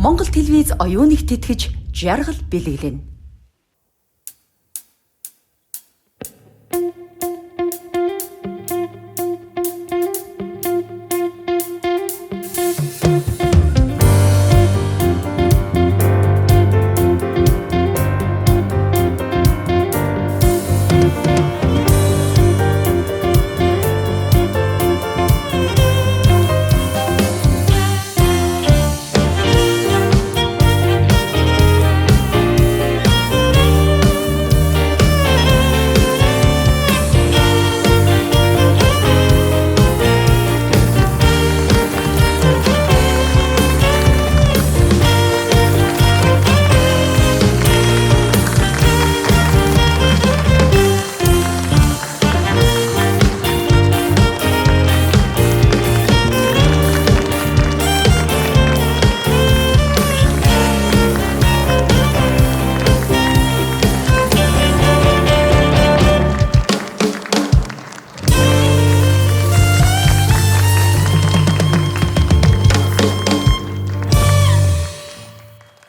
Монгол телевиз оюуныг тэтгэж жаргал бэлэглэнэ.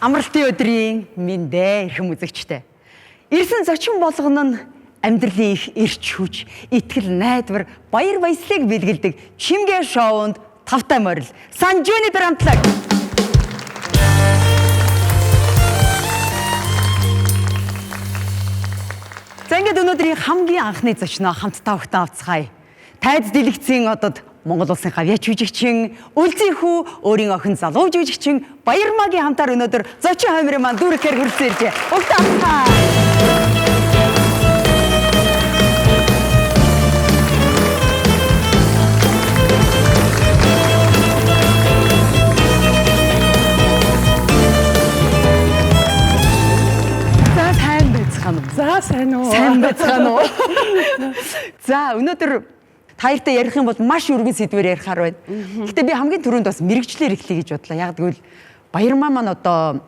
Амралтын өдрийн мэндэ эрхэм үзэгчтэй. Ирсэн зочин болгоно нь амьдралын их эрч хүч, итгэл найдвар, баяр баясгалыг бэлгэлдэг Чимгээ шоунд тавтай морил Санжууны драмтлаг. За ингээд өнөөдрийн хамгийн анхны зочноо хамтдаа өгтөн авцгаая. Тайз дэлгэцийн одод Монгол улсын гавьяач жүжигчин, Үлзий хүү өөрийн охин залуу жүжигчин Баярмаагийн хамтаар өнөөдөр зочин хоймрын маань дүүрэхээр хүрсэн иржээ. Өгтөн авцгаа. За сайн уу? Сайн байцгаана уу? За өнөөдөр таяртай ярих юм бол маш өргөн сэдвээр ярихаар байна. Гэтэ би хамгийн түрүүнд бас мэрэгчлэр эхлэе гэж бодлоо. Яг гэвэл Баярмаа маань одоо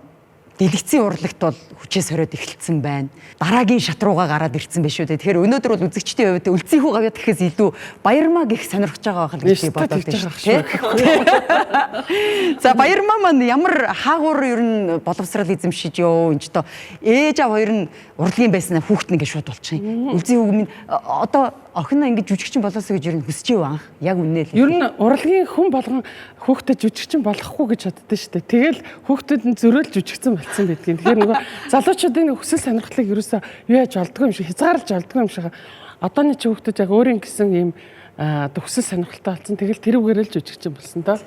дэлгэцийн урлагт бол хүчээ сориод эхэлсэн байна. Дараагийн шат руугаа гараад ирсэн байх шүү дээ. Тэгэхээр өнөөдөр бол үзэгчдийн хувьд Үлзий хүү гавьяат гэхээс илүү Баярмаа гэх сонирхож байгаа байх л гэж би бодоод байна шүү дээ. За Баярмаа маань ямар хаагуур ер нь боловсрал эзэмшиж ёо энэ ч одоо ээж аав хоёр нь урлагийн байснаа хүүхэд нь гэж шууд болчихно. Үлзий хүү минь одоо охиноо ингэж жүжигчин болоосоо гэж ер нь хүсэж юу анх? Яг үнэ л. Ер нь урлагийн хүн болгон хүүхдэд жүжигчин болохгүй гэж боддоо шүү дээ. Тэгэл хүүхдэд нь зөрөөл жүжигцэн болцсон байдгийн. Тэгэхээр нөгөө залуучуудын хүсэл сонирхлыг ерөөсөө юу яаж олдгоо юм шиг хязгаарлаж олдгоо юм шиг. Одооны ч хүүхдэд яг өөрийн гэсэн ийм хүсэл сонирхолтой болсон. Тэгэл тэрүүгээр л жүжигчин болсон доо.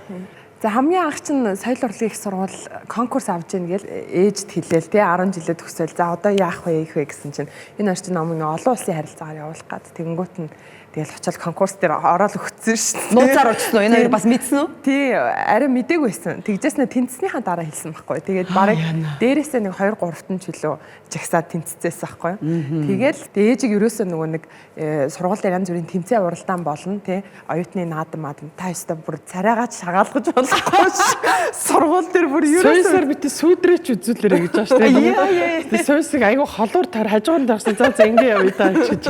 За хамгийн анх чинь соёл урлагийн их сургууль конкурс авч ийн гэл ээжд хэлээл тий 10 жилээ төгсөөл. За одоо яах вэ гэсэн чинь энэ орчин номын олон улсын харилцаагаар явуулах гад тэнгуут нь тэгэл очил конкурс дээр ороод өгсөн шүү дээ. Нууцаар очсон уу? Энэ хоёр бас мэдсэн үү? Тий арай мдээгүй байсан. Тэгжээснэ тэнцснийхаа дараа хэлсэн байхгүй. Тэгээд барыг дээрээсээ нэг 2 3 жилөө жагсаад тэнцэцээс байхгүй. Тэгэл ээжиг ерөөсөө нөгөө нэг сургууль дээр янз бүрийн тэмцээн уралдаан болно тий. Оюутны наадам та өстө бүр царайгаад шагаалгаж болохгүй сургууль дээр бүр ерөөсөө сойсоор бити сүдрээч үзүүлээрэй гэж байна шүү дээ. Тэгээ сойсыг айгүй холуур таар хажуунд тавьсан. За ингэ явъя та гэж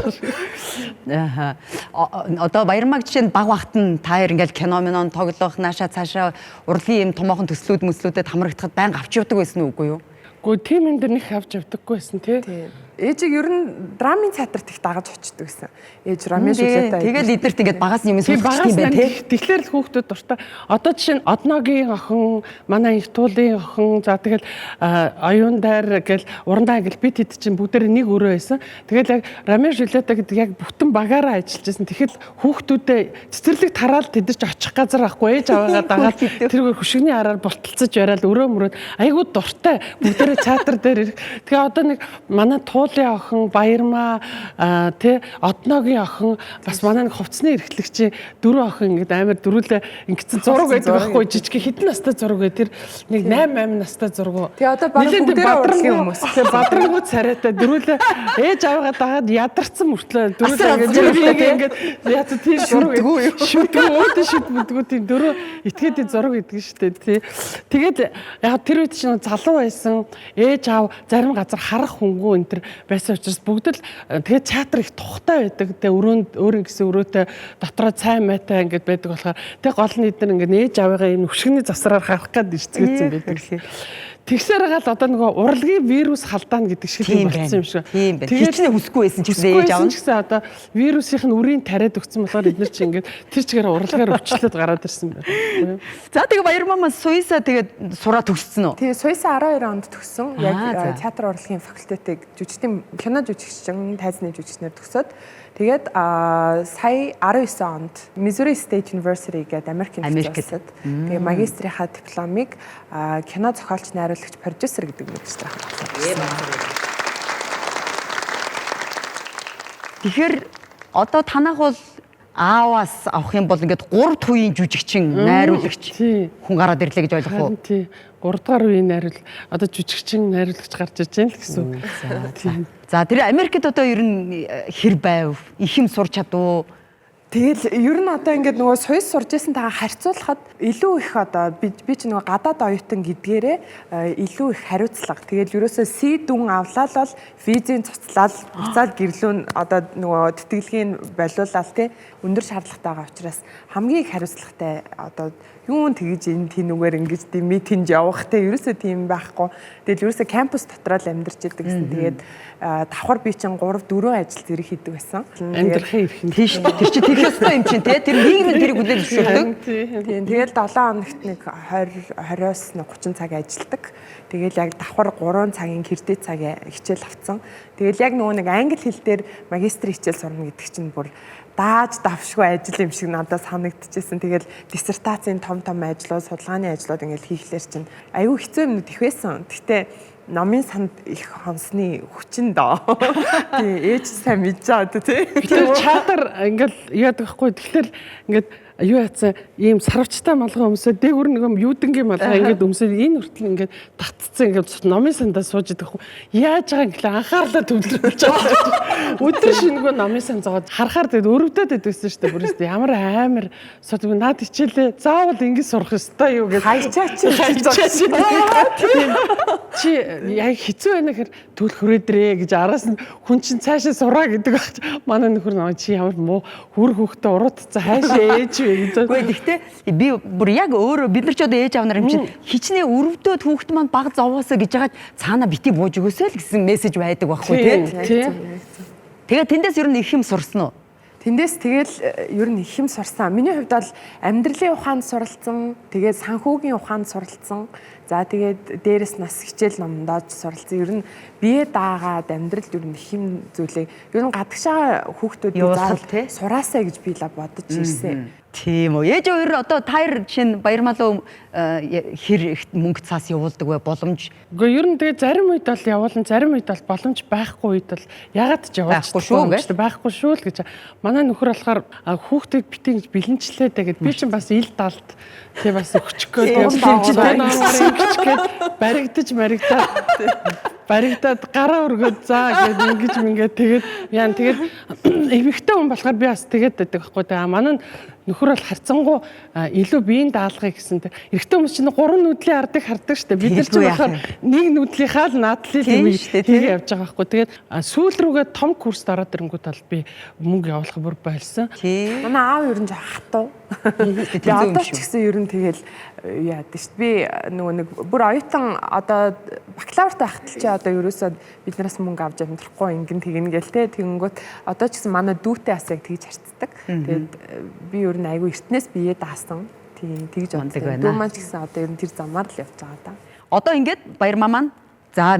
байна. Одоо Баярмаа жишээ нь баг багт нь та хоёр ингээл кино минон тоглох наашаа цаашаа урлагийн юм томоохон төслүүд мөслүүдэд хамрагдахад байнга авч явдаг байсан уу үгүй юу? Гэхдээ тийм юм дээр нэг авч явдаггүй байсан тий. Ээжиг ер нь драмын театрт их дагаж очдөг гэсэн. Ээж рамын шүлээтэй. Тэгэл эднэрт ингээд багаас юм суулгачдаг юм байна тий. Тэгэхээр л хүүхдүүд дуртай. Одоо жишээ нь Одногийн охин, манай их туулын охин, за тэгэл оюундар гэл урандаа гэл бид хэд чинь бүгдээр нэг өрөө байсан. Тэгэл яг рамын шүлээтэй гэдэг яг бүтэн багаараа ажиллаж байсан. Тэгэхэд хүүхдүүдэд цэцэрлэг тараал тэд нар ч очих газар байхгүй ээж аваагаа дагаад тэргээр хөшигний араар булталцаж яриад өрөө мөрөөд айгуу дуртай бүгдээрээ театр дээр. Тэгээ одоо нэг манай уулын охин Баярмаа тий Одногийн охин бас манай нэг хувцсны эрхлэгчийн 4 охин ингээд амар дөрүлээ ингэсэн зураг байдаг байхгүй жижиг хитэн настай зураг бай тэр нэг 8 настай зураг. Тэгээ одоо баг бүгдээ урлагийн хүмүүс. Тэгээ бадрангууд царайтай дөрүлээ ээж аваагаа дагаад ядарсан мөртлөө дөрүлээ ингээд яа тийм зураг шүтгүү өөдөө шүтмэдгүү тийм дөрөв этгээдийн зураг гэдэг шүү дээ тий. Тэгээд яг тэр үед чинь залуу байсан ээж аав зарим газар харах хөнгөө энэ төр байсан учраас бүгд л тэгээд театр их тухтай байдаг. Тэгээд өөрийн гэсэн өрөөтэй дотроо цай майтай ингээд байдаг болохоор тэгээд гол нь эдгээр ингээд ээж аваагаа энэ өшгөний засраар харах гээд ирцгээсэн байдаг. Тэгсээр гал одоо нөгөө урлагийн вирус халдаана гэдэг шиг болсон юм шиг. Тийм байна. Хичнээн хүсэхгүй байсан ч гэсэн ээж аав нь гэсэн одоо вирусийн үрийг тариад өгсөн болохоор эдгээр чинь ингээд тэр чигээр урлагаар өвчлөд гараад ирсэн байна. За тэгээ баяр маа Суйса тэгээд сураа төгссөн үү? Тэгээ Суйса 12 онд төгссөн. Яг театр урлагийн факультетыг жүжигчдийн кино жүжигчин, тайзны жүжигчнэр төгсөөд тэгээд сая 19 онд Missouri State University гэдэг Америкийн улсад тэгээ магистрийнхаа дипломыг кино зохиолч, найруулагч, продюсер гэдэг мэтчтэй авсан. Тэгэхээр одоо танах бол ааваас авах юм бол ингээд 3 төвийн жүжигчин, найруулагч хүн гараад ирлээ гэж ойлгох уу? Тийм. 3 дугаар үеийн найруул одоо жүжигчин, найруулагч гарч иж байна л гэсэн үг. За тэр Америкт одоо ер нь хэр байв? Их юм сурч чадуу? Тэгэл ер нь одоо ингээд нөгөө Суйс сурж ирсэнтэйгээ харьцуулахад илүү их одоо би ч нөгөө гадаад оюутан гэдгээрээ илүү их хариуцлага. Тэгэл ерөөсөө C дүн авлаа л визийн цуцлал, буцаад гэрлүүн одоо нөгөө тэтгэлгийн болиулаад тий өндөр шаардлагатай байгаа учраас хамгийн их хариуцлагатай одоо юун тэгж энэ тэнүүгээр ингэж митинг явах те ерөөсөө тийм байхгүй. Тэгэл ерөөсөө кампус дотроо л амьдарч идэг гэсэн. Тэгээд давхар би чинь 3 4 ажил зэрэг хийдэг байсан. Амьдрахын эрх нь тийш тэр чи тэгэх ёстой юм чинь те тэр нийгэм тэрийг хүлээж зөвшөөрдөг. Тийм тэгэл 7 хоногт нэг 20-20-оос 30 цаг ажилладаг. Тэгэл яг давхар 3 цагийн кредит цагийн хичээл авцсан. Тэгэл яг нөгөө нэг англи хэл дээр магистр хичээл сурна гэдэг чинь бүр дааж давшгүй ажил юм шиг надад санагдчихсэн. Тэгэл диссертацийн том ажлууд, судалгааны ажлууд ингээл хийхлээр чинь аюу хэцүү юмнууд их байсан. Гэхдээ номын санд их хонсны хүчин доо. Тий, ээж сайн мэдж байгаа тий. Тэр чадар ингээл яадаг хгүй. Тэгэхээр ингээд юу яатсан ийм сарвчтай малгай өмсөө дээгүр нэг юм юудынгийн малгай ингээд өмсөө энэ хүртэл ингээд татцсан ингээд номын сандаа сууж идэх хүү яаж байгаа ингээл анхаарлаа төвлөрүүлж байгаа. Өдөр шингөө номын сан зогоод харахаар тэгээд өрөвдөд байдагсан шүү дээ. Бүрээс ямар амар содгүй наад хичээлээ заавал ингээд сурах ёстой юу гэж хайчаач. Чи яг хэцүү байна гэхээр төл хүрээдрээ гэж араас нь хүн чинь цаашаа сураа гэдэг багч манай нөхөр нөө чи ямар муу хүр хөхтө уруудцаа хайшаа ээж Гэхдээ би бүр яг өөрөө бид нар ч одоо ээж аав нар юм чинь хичнээн өрөвдөөд хүүхэд маань баг зовоосоо гэж яагаад цаана бити бууж өгөөсэй л гэсэн мессеж байдаг байхгүй тий. Тэгээд тэндээс ер нь их юм сурсан уу? Тэндээс тэгэл ер нь их юм сурсан. Миний хувьд бол амьдралын ухаанд суралцсан, тэгээд санхүүгийн ухаанд суралцсан. За тэгээд дээрэс нас хичээл номдооч суралцсан. Ер нь бие даагаад амьдралд ер нь их юм зүйлээ ер нь гадагшаа хүүхдүүд заавал сураасаа гэж би л бодож ирсэн. Тийм үү. Ээж өөр одоо таяр чинь Баярмалуу хэр их мөнгө цаас явуулдаг вэ? Боломж. Гэхдээ ер нь тэгээ зарим үед бол явуулна, зарим үед бол боломж байхгүй үед бол ягаад ч явуулахгүй шүү гэж байхгүй шүү л гэж. Манай нөхөр болохоор хүүхдийг битгий гэж бэлэнчлээ тэгээд би чинь бас ил далд тэгээ бас өчгөө тэгээд баригдаад гараа өргөд заа гэж ингэж мингээд тэгээд яа тэгээд эвэгтэй хүн болохоор би бас тэгээд байдаг байхгүй. Тэгээ манай нөхөр бол харцангуу илүү биеийн даалгыг гэсэн. Эрэгтэй хүмүүс чинь 3 нүдлийн ардыг хардаг штэ. Бид нар ч болохоор нэг нүдлийнхаа л наадлыг тэгээ явж байгаа байхгүй. Тэгээд сүүл рүүгээ том курст ороод ирэнгүүт бол би мөнгө явуулах бүр болсон. Манай аав ер нь хатуу. Тэгээд одоо ч гэсэн ер нь тэгэл яадаг штэ. Би нөгөө нэг бүр оюутан одоо бакалаврт байхад л чи одоо ерөөсөө биднээс мөнгө авч амьдрахгүй ингэн тэгнэ гээл те. Тэгэнгүүт одоо ч гэсэн манай дүүтэй бас яг тэгж харцдаг. Тэгээд би ер нь айгүй эртнээс бие даасан. Тийм тэгж боддог. Дүү маань ч гэсэн одоо ер нь тэр замаар л явж байгаа да. Одоо ингээд Баярмаа маань за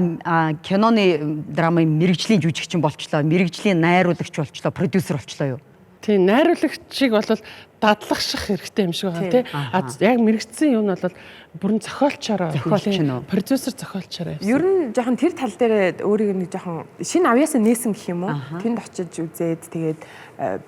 киноны драмын мэрэгжлийн жүжигчин болчлоо, мэрэгжлийн найруулагч болчлоо, продюсер болчлоо юу? Тийм найруулагчийг бол дадлахших хэрэгтэй юм шиг байна тий. Яг мэрэгцсэн юм нь бол бүрэн зохиолчороо продюсер зохиолчороо явсан. Ер нь жоохон тэр тал дээр өөрийг нэг жоохон шинэ авьяасаа нээсэн гэх юм уу? Тэнд очиж үзээд тэгээд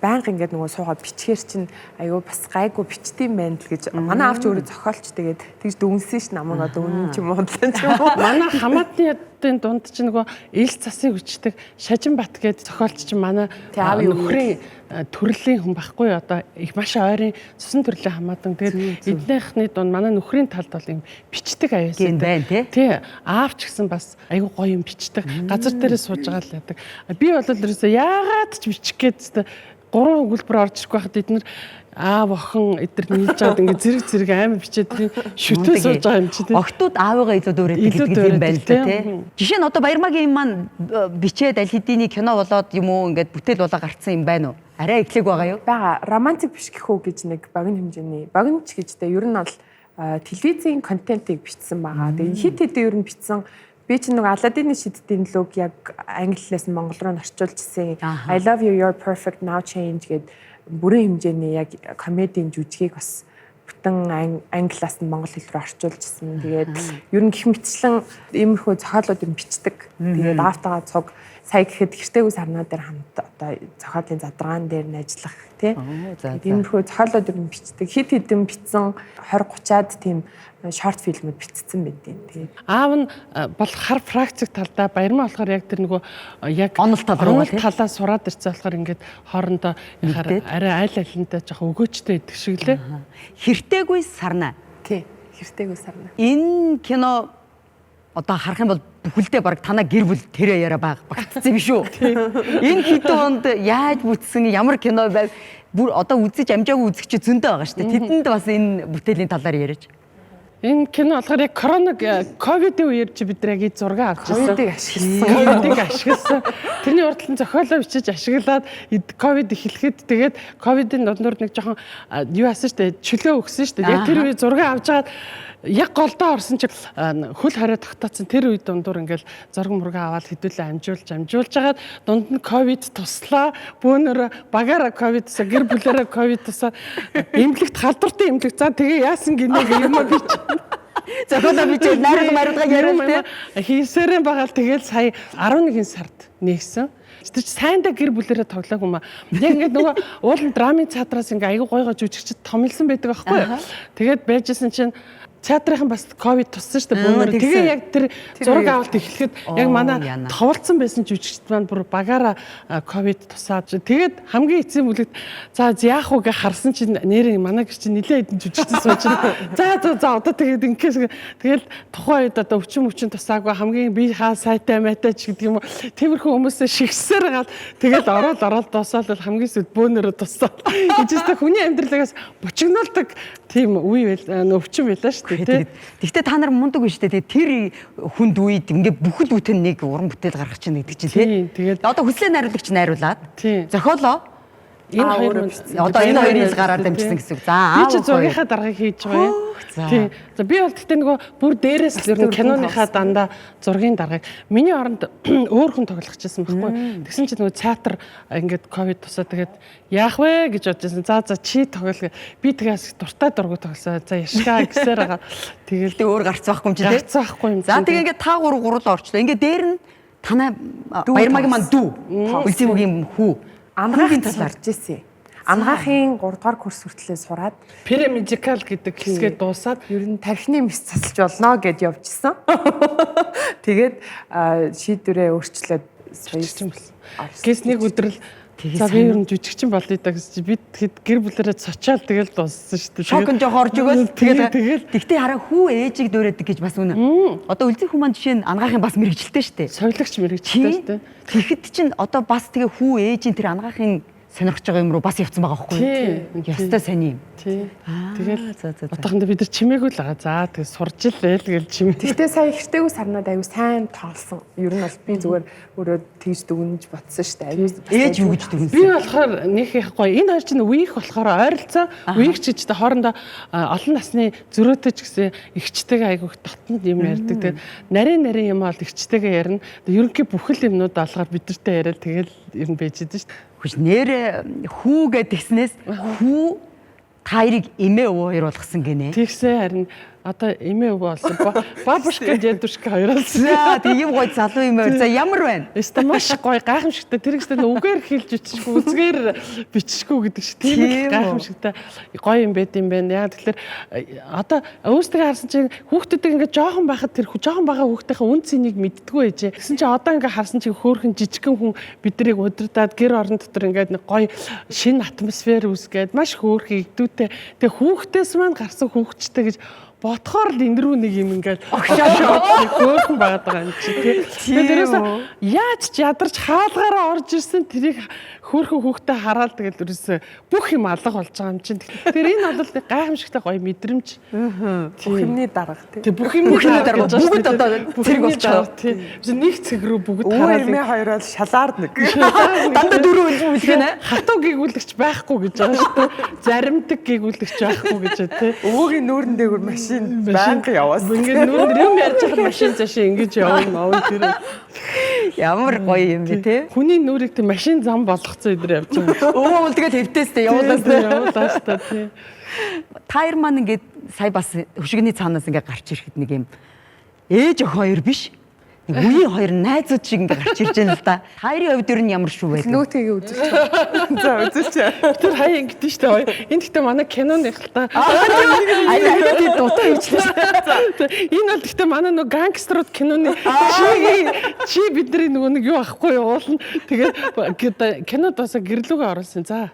байнга ингээд нөгөө суугаад бичгээр чинь аюу бас гайгүй бичдэм байна л гэж манай аавч өөрөө зохиолч тэгээд тэгж дүнсэн ш намайг одоо үнэн ч юм уу бодлоо ч юм уу. Манай хамаатны дунд чинь нөгөө ил засыг хүчдэг Шажин Бат гэдэг зохиолч чинь манай нөхрийн төрлийн хүн байхгүй одоо их маш чи ойрын цусан төрлийн хамаатан. Тэгээд эднийхний дунд манай нөхрийн талд бол юм бичдэг аюултай байна тий. Аав ч гэсэн бас айгүй гоё юм бичдэг. Газар дээрээ сууж байгаа л яадаг. Би бол ерөөсөө яагаад ч бичих гээд 3 хөлбөр орж ирэх байхад эднэр аав охин эдгээр нийлж аваад ингээ зэрэг амар бичээд шүтээ сууж байгаа юм чи тий. Охтууд аавыгаа илүү дөөрөдөг гэдэг юм байна л да тий. Жишээ нь одоо Баярмаагийн маань бичээд аль хэдийн кино болоод юм уу ингээд бүтээл болоо гарцсан юм байна уу? Арай эхлэх байгаа юу? Бага романтик биш гэх үү гэж нэг богино хэмжээний богиноч гэжтэй ер нь бол телевизийн контентыг бичсэн байгаа. Тэгээ хит хэдэн ер нь бичсэн. Би чинь нэг Аладдины шиддийн лог яг англиас монгол руу орчуулжсэн. I love you, you're perfect, now change гэд бүрэн хэмжээний яг комедийн жүжигийг бас бүтэн англиас нь монгол хэл рүү орчуулжсэн. Тэгээд ер нь гэх мэтчлэн иймэрхүү зохиолууд юм бичдэг. Тэгээд автагаа цуг сая гэхэд гэртээгүй сарнаа дээр хамт одоо зохиолын задрагаан дээр нь ажиллах тий. Иймэрхүү зохиолууд ер нь бичдэг. Хит хэдэн бичсэн 20-30-аад тийм шорт фильмүүд бичсэн байдیں۔ Тэгээд аав нь бол хар практик талдаа Баярмаа болохоор яг тэр нөгөө яг онол талаа сураад ирсэн болохоор ингээд хоорондоо яхаар арай айл айлнтай жоохон өгөөчтэй идэх шиг лээ. Хэртэйгүй сарна. тий, хэртэйгүй сарна. Энэ кино одоо харах юм бол бүхэлдээ баг танаа гэр бүл тэрэ яриа багтцсан биш үү? Энэ хэдэн онд яаж бүтсэн ямар кино байв? Бүр одоо үзэж амжаагүй үзэгч зөндөө байгаа шүү дээ. Тэдэнд бас энэ бүтээлийн талаар яриач. Энэ кино болохоор яг ковидын үеэр чи бид яг зураг авч ирсэн. Ковидыг ашигласан. Тэрний урд нь зохиолоо бичиж ашиглаад ковид эхлэхэд тэгээд ковидын дундуур нэг жоохон юу асан штэ чөлөө өгсөн штэ. Яг тэр үе зураг авч жагаад яг голдоо орсон чи хөл хараа тогтооцсон тэр үе дундуур ингээл зураг мурга аваад хэдүүлээ амжуулж агаад дунд нь ковид туслаа. Бөөнөр багаараа ковид тусаа гэр бүлээрээ ковид тусаа эмнэлэгт халдвартай эмнэлэг. За тэгээ яасан гинэ гэх юм бич. Зохиолоо бичээд найрга яриад хийсэрэн байгаа л тэгэл сая 11 сард нэгсэн. Тэр чи сайндаа гэр бүлээрээ тоглоог юм аа. Яг ингээд нөгөө уулын драмын театраас ингээ аягүй гойгоо жүжигчд томилсон байдаг байхгүй юу. Тэгээд байжсэн чинь театрын бас ковид туссан шүү дээ бөөнөр. Тэгээ яг тэр зураг авалт эхлэхэд яг манай товолцсон байсан жүжигчд маань бүр багаараа ковид тусаад тэгээд хамгийн эцсийн бүлэгт за яах вэ гэж харсан чинь нэрээ манай гэр чинь нилээ хэдэн жүжигчдээс сууж за одоо тэгээд ингээс тэгэл тухайн үед одоо өвчин тусаагүй хамгийн би хаа сайтай майтай ч гэдэг юм уу тиймэрхүү хүмүүсээ шигсээр гал тэгэл ороод дуусаад л хамгийн сүд бөөнөрө туссаа. Ижээсээ хүний амьдралаас бочигнолдог тийм үе өвчин байлаа шүү. Тэгтээ та нар мундаг биш үү? Тэр хүнд үед ингээ бүхэл бүтэн нэг уран бүтээл гаргах чинь гэдэг чинь тий. Тэгээд одоо хүслээ найруулагч найруулад зохиолоо энэ хоёр одоо энэ хоёрыг гараад дамжсан гэсэн үг. За би чи зургийнхаа даргаыг хийж байгаа юм. Тий. За би бол тэгтээ нөгөө бүр дээрээс л ер нь киноныхаа дандаа зургийн даргаыг миний оронд өөр хүн тоглох гэсэн байхгүй. Тэгсэн чинь нөгөө театр ингээд ковид тусаа тэгээд яах вэ гэж бодчихсон. За чи тоглох. Би тэгээс дуртай дургу тоглосоо. За яшгаа гэсээр байгаа. Тэгэл өөр гарц байхгүй юм чи тий. Гарц байхгүй юм. За тэгээ ингээд та гурал орчлоо. Ингээд дээр нь танай Баярмаагийн маань дүү. Үлзимгийн хүү. Амгаахын талаар иржсэн. Амгаахын 3 дугаар курс хүртлээр сураад Премьюзикал гэдэг хэсгээ дуусаад ер нь тархины мэс засалж болно гэд явжсэн. Тэгээд шийдвэрээ өөрчлөөд соёлсон болсон. Гэс нэг өдөр л за би ер нь жүжигчин болъё да гэж би гэр бүлээрээ цочаал тэгэл дууссан шүү дээ. Шокн жоох орж өгөөл тэгэл тэгтээ хараа хүү ээжийг дөөрөдөг гэж бас үнэ. Одоо үлзий хүмүүс жишээ нь ангаахын бас мэрэгчлээ шүү дээ. Совилогч мэрэгчлээ шүү дээ. Тэгэхэд чинь одоо бас тэгээ хүү ээжийн тэр ангаахын сонирхож байгаа юм руу бас явцсан байгаа байхгүй юу? Ястай сони юм. Тий. Тэгэл одоохондоо бид нар чимээгүй л байгаа. За тэгээ сурж илээ л гэл чимээ. Тэгтээ сая ихтэйгүй сарнаад аюу сайн тоолсон. Ер нь бол би зүгээр өөрөө тэгж дүгнэж бодсон шүү дээ. Аюу ээж юу гэж дүгнсэн. Би болохоор нэг их гоё. Энэ хоёр чинь үеих болохоор ойролцоо. Үеих ч гэжтэй хоорондоо олон насны зөрөөтэй ч гэсэн ихчтэйгээ айгүйх дотнод юм ярьдаг. Тэгээд нарийн юм бол ихчтэйгээ ярина. Ерөнхий бүхэл юмнууд алгаар бидэртэй яриад тэгэл ер нь байж идэв шүү дээ. Хүч нэр хүү гэдгснээс хүү та хоёрыг эмээ уур болгосон гинэ. Тэгсээ харин Одоо эмээ болсон. Бабушка, дедушка хоёроос. За тийм гоё залуу юм байна. За ямар байна? Өстө маш гоё гайхамшигтай. Тэр ихтэй үгээр хэлж биччихгүй, үзгээр биччихгүй гэдэг шиг тийм их гайхамшигтай гоё юм байт юм байна. Яг тэгэхээр одоо өөрсдөө харсан чинь хүүхдүүдийг ингээд жоохон байхад тэр жоохон бага хүүхдийнхээ үн цэнийг мэддэггүй ээжээ. Гэсэн чинь одоо ингээд харсан чинь хөөхөн жижигхэн хүн биднийг удирдаад гэр орон дотор ингээд нэг гоё шинэ атмосфер үүсгээд маш хөөрхий идүүтэй. Тэгээ хүүхдээс маань гарсан хүүхдчтэй гэж бодхоор л энэ рүү нэг юм ингээд хөөхөн байгаад байгаа юм чи тийм. Тэрээс яаж ч ядарч хаалгаараа орж ирсэн тэрийг хөөхөн хүүхдээ хараад тэгэл ерөөсөө бүх юм алга болж байгаа юм чинь. Тэр энэ бол гайхамшигтай гоё мэдрэмж. Бүх юмны дарга тийм. Тэг бүх юмны дарга бүгд одоо зэрэг болж байгаа. Тийм. Нэг цэг рүү бүгд хараад эмээ хоёр бол шалаардаг. Дандаа дөрөв үлгэнэ. Хатуу гэгүүлэгч байхгүй гэж байгаа шүү дээ. Заримдаг гэгүүлэгч байхгүй гэж тий. Өвөгийн нүүрэн дээгүүр машин байнга яваасан. Ингээд нүүрэн юм ярьж байгаа машин цаашаа ингэж явна тэр. Ямар гоё юм бэ те. Хүний нүрийг тэг машин зам болгоцсон өдөр явж байгаа. Өө бол тэгээд хэвтээстэй явуулаас та тий. Таяр маань ингээд сая бас хөшигний цаанаас ингээд гарч ирэхэд нэг юм ээж охин хоёр биш. Нэг үеийн хоёр найзууд шиг ингээд гарч ирж байна л да. Таярын хувьд ер нь ямар шүү вэ? Нүүтгийг үзэж. За үзэж. Тэр хаяа ингэдэж штэ хоёр. Энд гэхдээ манай киноны хэл та. Аяа дутаа хийчихлээ. Энэ бол гэхдээ манай нөгөө гангстерууд киноны чи бидний нөгөө нэг юу ахгүй уулна. Тэгээд кинод бас гэрлүүгээ оруулсан. За.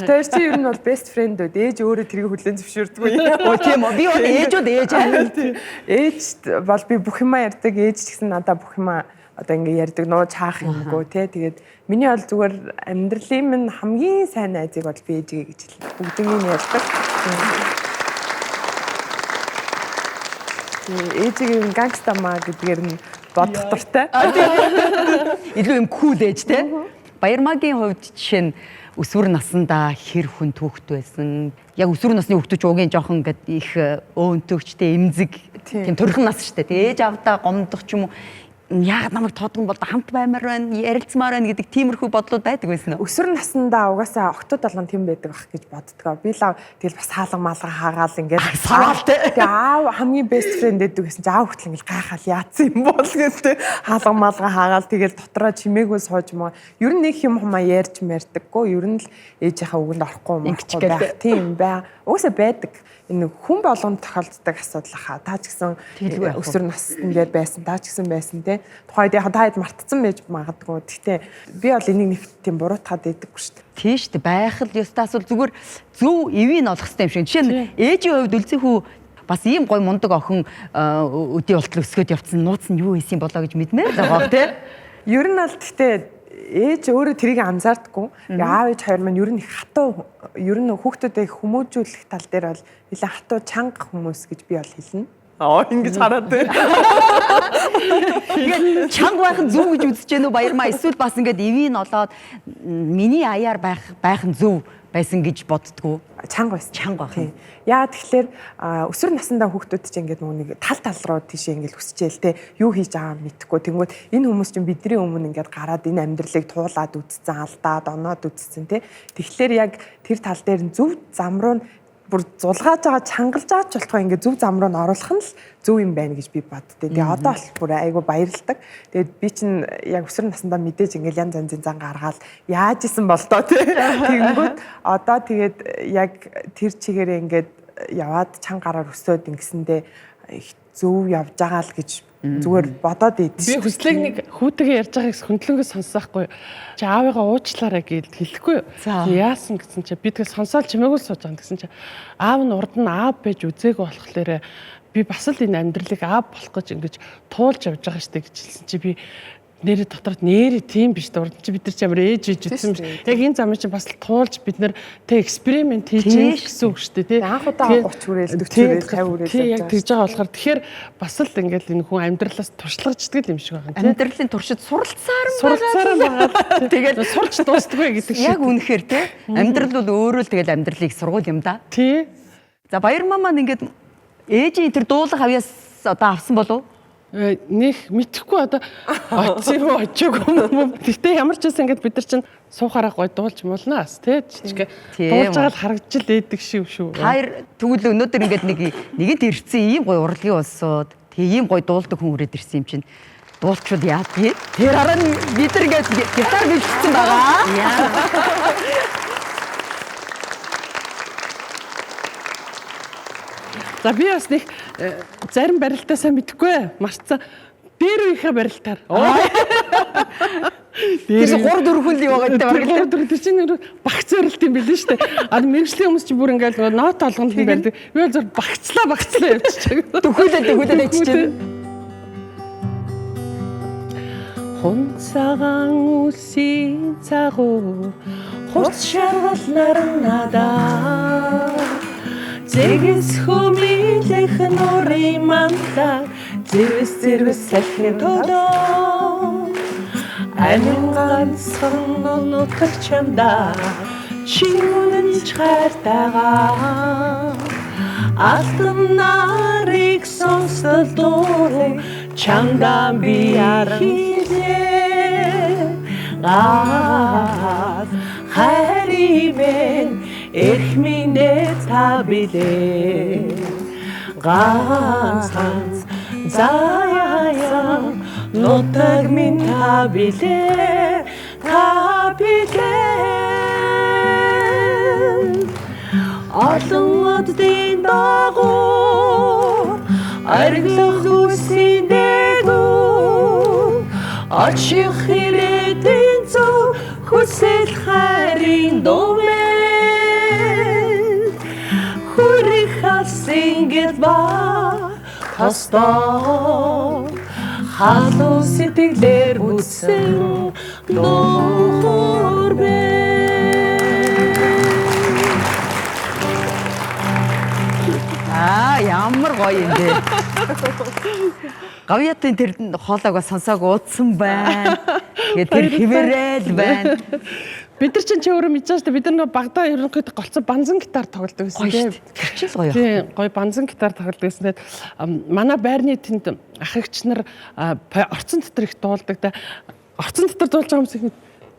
Тэр чи ер нь бол best friend үү? Ээж өөрөө тэрийг хүлээн зөвшөөрдөггүй. Оо тийм үү. Би бол ээжүүд ээж аа. Ээж бол би бүх юмаа ярьдаг. Ээж ч гэсэн надаа бүх юмаа одоо ингэ ярьдаг нууж хаах юмгүй тий. Тэгээд миний бол зүгээр амьдралын минь хамгийн сайн найзыг бол би ээжгээ гэж хэлнэ. Бүгднийг ярьдаг. Ээжийн гангста маа гэдгээр нь бодох дуртай. Илүү юм кул ээж тий. Баярмаагийн хувьд жишээ нь өсвөр насандаа хэр хүн түүхт байсан. Яг өсвөр насны хүүхдүүд уугийн жоохон ингээд их өөнтөгчтэй эмзэг тийм төрхөн нас штэ. Тэгээ ээж авдаа гомдох ч юм уу. Яагаад намайг тоодгон болоо хамт баймаар байна, ярилцмаар байна гэдэг тиймэрхүү бодлууд байдаг байсан уу? Өсвөр насндаа угаасаа охтууд болгон тийм байдаг бах гэж боддгоо. Би л тэгэл бас хаалга маалга хаагаал ингээд саваалтай. Тэгээ аав хамгийн best friend гэдэг гэсэн чинь аав хүртэл ингээд гайхал яатсан юм бол гэдэг хаалга маалга хаагаал тэгэл дотроо чимээгүй сууж маа. Ер нь нэг юм хумаа ярьж мэрдэггүй. Ер нь л ээжийнхээ үгэнд орохгүй юм байх. Тийм бай. Угаасаа байдаг. Энэ хүн болгонд тохиолддог асуудал хаа. Та ч гэсэн өсвөр наснд ингээд байсан, та ч гэсэн байсан те. Тухайд яг таад мартцсан байж магадгүй. Гэхдээ би бол энийг нэг тийм буруутгаад байдаггүй шүү дээ. Тийм шүү дээ. Байх л ёстой асуул зүгээр зөв эвийг олох хэрэгтэй юм шиг. Жишээ нь ээжийн хувьд үлзий хүү бас ийм гой мундаг охин өдий болтол өсгөөд явцсан нууц нь юу хийсэн болоо гэж мэдмээр байгаа те. Ер нь бол гэхдээ ээж өөрөө тэрийг анзаардаггүй. Аав ээж хоёр маань ер нь их хатуу, ер нь хүүхдүүдээ хүмүүжүүлэх тал дээр бол нэлээд хатуу чанга хүмүүс гэж би бол хэлнэ. Ингэж хараад байна. Тэгээд чанга байх нь зөв гэж үзэж гэнэ үү Баярмаа? Эсвэл бас ингээд эвийг олоод миний аяар байх нь зөв байсан гэж боддгоо. Чанга байсан. Чанга байх. Яа тэгэхээр өсвөр насндаа хүүхдүүд чинь ингээд нэг тал руу тийшээ ингээд өсчээл те юу хийж байгаа мэдэхгүй. Тэнгүүд энэ хүмүүс чинь бидний өмнө ингээд гараад энэ амьдралыг туулаад үтцсэн, алдаад, оноод үтцсэн те. Тэгэхээр яг тэр тал дээр нь зөв зам руу бүр зулгааж байгаа чангалж байгаа ч болохгүй ингээд зөв зам руу н оруулах нь л зөв юм байна гэж би боддээ. Тэгээ одоо бол бүр айгүй баярлагдав. Тэгээд би чинь яг өсвөр насндаа мэдээж ингээд янз янзын зан гаргаад яаж исэн бол доо тий. Тэгэнгүүт одоо тэгээд яг тэр чигээрээ ингээд яваад чанга гараар өсөөд ингэсэндээ их зөв явж байгаа л гэж зүгээр бодоод идэв. Би хүслэг нэг хүүтэйгээ ярьж байгааг хөндлөнгөө сонсохгүй. Чи аавыгаа уучлаарай гэж хэлэхгүй. Яасан гэсэн чи би тэгээ сонсоол чимээгүй сууж байгаа гэсэн чи аав нь урд нь аав байж үзээгүй болохоор би бас л энэ амьдралыг аав болох гэж ингэж туулж явж байгаа штэ гэж хэлсэн чи би нэрээ доторд нэрээ тийм биш дээ. Урд нь чи бид нар ч ямар ээж үзсэн биш. Яг энэ замын чинь бас л туулж бид нар тэ эксперимент хийж гэсэн үг шүү дээ тий. Анх удаа 30 хүрээл 40 хүрээл 50 хүрээл яг тэгж байгаа болохоор тэгэхээр бас л ингээл энэ хүн амьдралаас туршлагаждаг юм шиг байна тий. Амьдралын туршид суралцаар байгаа. Тэгээд сурч дуустдаггүй гэдэг шиг. Яг үнэхээр тий. Амьдрал бол өөрөө л тэгэл амьдралыг сургуул юм да. Тий. За Баярмаа маань ингээд ээжийн тэр дуулах авьяас одоо авсан болов уу? Нэх мэдхгүй одоо очив уу очоогүй юм. Гэхдээ ямар ч байсан ингээд бид нар чинь суухаараа гой дуулж муулнаас тий жижиг дуулж байгаа л харагдж л ээдэг шүү. Хоёр тэгвэл өнөөдөр ингээд нэгэнд ирсэн ийм гой урлагийн улсууд тийм гой дуулдаг хүн үрээд ирсэн юм чинь дуулчуд яадгийг тэр хараа бид нар ингээд гитар бэлдсэн байгаа. За би бас нэг зарим барилтаа сайн мэдэхгүй марцсан. Дээр үеийнхээ барилтаар. Тэр 3-4 хүн л байгаа гэдэг барилт. Тэр чинь багц барилт юм билээ шүү дээ. Мэргэжлийн хүмүүс чинь бүр ингээл нот олгонд нь барьдаг. Би бол зөв багцлаа явчихчих. Төхөөлөө иччихэ. Хүн цагаан үсийн цагуу хурц шаргалнаар надаа Зэгс хүмилэх нурын мандаа Зэрвэс салхин тодоо Амин ганцхан нутаг чамдаа Чингүнж хартагаа Алтан нарыг сонсол дурыг Чамдаа би архилээ Хайримэн эрх минь та билээ ганц заяа нутаг минь та билээ олон оддын дагуу арглах үсийн дээгүүр очих ирээдүйн зөв хүсэл хайрын думэ Singed ba Tostoo Haluu сэтгэлээр бүтсэн нөхөр бэ Ямар гоё юм бэ. Гавьяатын тэр хоолойгоо сонсоог уудсан байна. Тэгээд тэр хിവэрэл байна. Бид нар чинь өөрөө мэдэж байгаа шүү дээ. Бид нар багадаа ерөнхийдөө голцсон банзан гитар тоглодог байсан тийм. Хичээл гоё. Тийм, гоё банзан гитар тоглодог байсан. Тэгээд манай байрны тэнд ах эгч нар орцон дотор их дуулдаг да. Орцон дотор дуулж байгаа хүмүүс их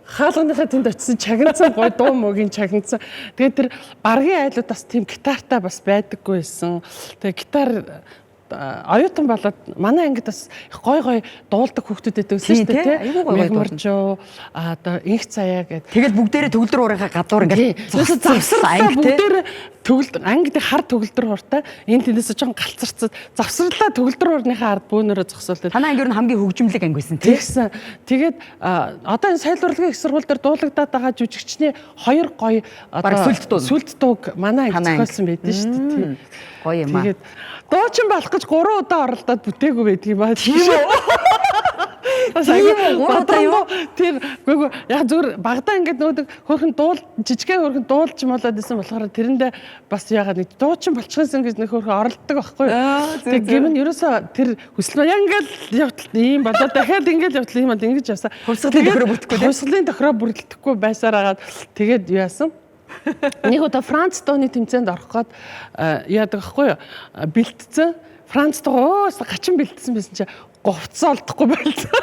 хаалганыхаа тэнд очисон чагнацсан гоё дуу мөгийн чагнацсан. Тэгээд тэр баргийн айлууд бас тийм гитартай бас байдаггүй байсан. Тэгээд гитар оюутан болоод манай ангид бас гой дуулдаг хүүхдүүд байдаг шүү дээ тийм мэгмэрчөө одоо инх цаяа гэдэг. Тэгэл бүгдээрээ төгөлдөр уурынхаа гадуур ингээд завсарлаа бүгдээрээ төгөлдөр ангид хар төгөлдөр хууртай энэ тэндээс жоохон галцарцад завсарлаа төгөлдөр уурныхаа ард бөөнөрөө зогсоолтой. Танай анги юу хамгийн хөгжимлэг анги байсан тийм. Тэгээд одоо энэ соёл урлагийн их сургууль дээр дуулагдаад байгаа жүжигчний хоёр гоё одоо сүлд дууг манай анги зохиолсон байдсан шүү дээ тийм. Гоё юм аа. Дуучин болох гэж 3 удаа оролдоод бүтээгүй байдаг юм аа. Тийм үү? Тэр гүг яг зүгээр багадаа ингээд нөөдөг хөөрхөн жижигхэн хөөрхөн дуулж молоод исэн болохоор тэрэндээ бас ягаад нэг дуучин болчихсон гэж нэг хөөрхөн оролддог байхгүй юу. Тэг гэмн ерөөсөө тэр хүсэл яг ингээд явтал ийм болоод дахиад ингээд явтал ийм бол ингэж явсаа. Хувьсгалын тохироо бүрдэхгүй тийм. Хувьсгалын тохироо бүрдэлдэхгүй байсаар агаад тэгээд юу яасан? Нэг удаа Франц дооны тэмцээнд орох гээд яадаг байхгүй юу? Бэлтцэн Франц доо гачин бэлтсэн байсан чинь говцоо олдохгүй байлаа.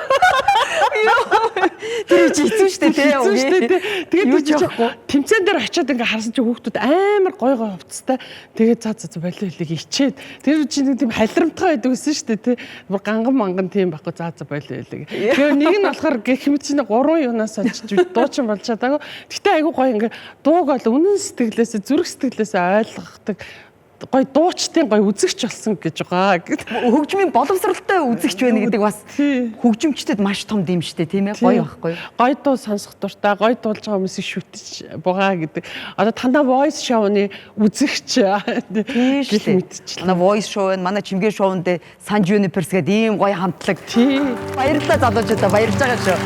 Тэр хэцүү шүү дээ тийм. Тэгээд тэмцээн дээр очиод ингээ харсан чинь хүүхдүүд амар гой хувцастай. Тэгээд цаа болио хэлийг ичээд тэр чинь тийм халирамтгай байдаг гэсэн шүү дээ тийм. Бүр ганган манган тийм байхгүй цаа болио хэлийг. Тэгээд нэг нь болохоор гэх мэт чинь 3 юунаас очиж дуучин болж чадаагүй. Гэтэ айгүй гой ингээ дууг бол үнэн сэтгэлээсээ зүрх сэтгэлээсээ ойлгохдаг гой дуучтын гой үзэгч болсон гэж байгаа. Хөгжмийн боловсралтай үзэгч байна гэдэг бас хөгжимчдэд маш том дэмжтэй тийм ээ гоё байхгүй. Гой дуу сонсох дуртай, гой дуулж байгаа хүмүүсийг шүтэж бугаа гэдэг. Одоо танаа voice show-ны үзэгч гэх мэдчихлээ. Манай voice show нь манай чимгээ шоунд Sun Universe гэдэг ийм гоё хамтлаг. Баярлалаа залуучуудаа баярлж байгаа шүү.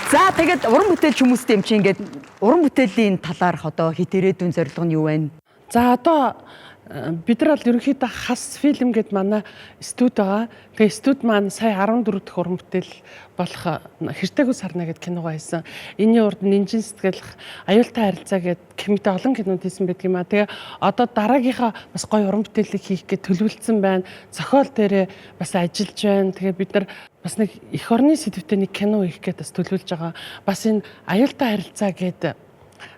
За тэгээд уран бүтээлч хүмүүстэй юм чи ингээд уран бүтээлийн талаарх одоо хит ирээдүйн зорилго нь юу вэ? За одоо бид нар бол ерөнхийдөө хас фильм гэд манай студи байгаа. Тэгээ студи маань сая 14 дахь уран бүтээл болох Хэртэйгүү сарна гэд киногоо хийсэн. Энийн урд Нинжин сэтгэл аюултай харилцаа гэд комеди олон кинод хийсэн байдаг юм а. Тэгээ одоо дараагийнхаа бас гоё уран бүтээлийг хийх гэж төлөвлөсөн байна. Зохиол дээрээ бас ажиллаж байна. Тэгээ бид нар бас нэг эх орны сэдвтэй нэг кино хийх гэж бас төлөвлөж байгаа. Бас энэ аюултай харилцаа гэд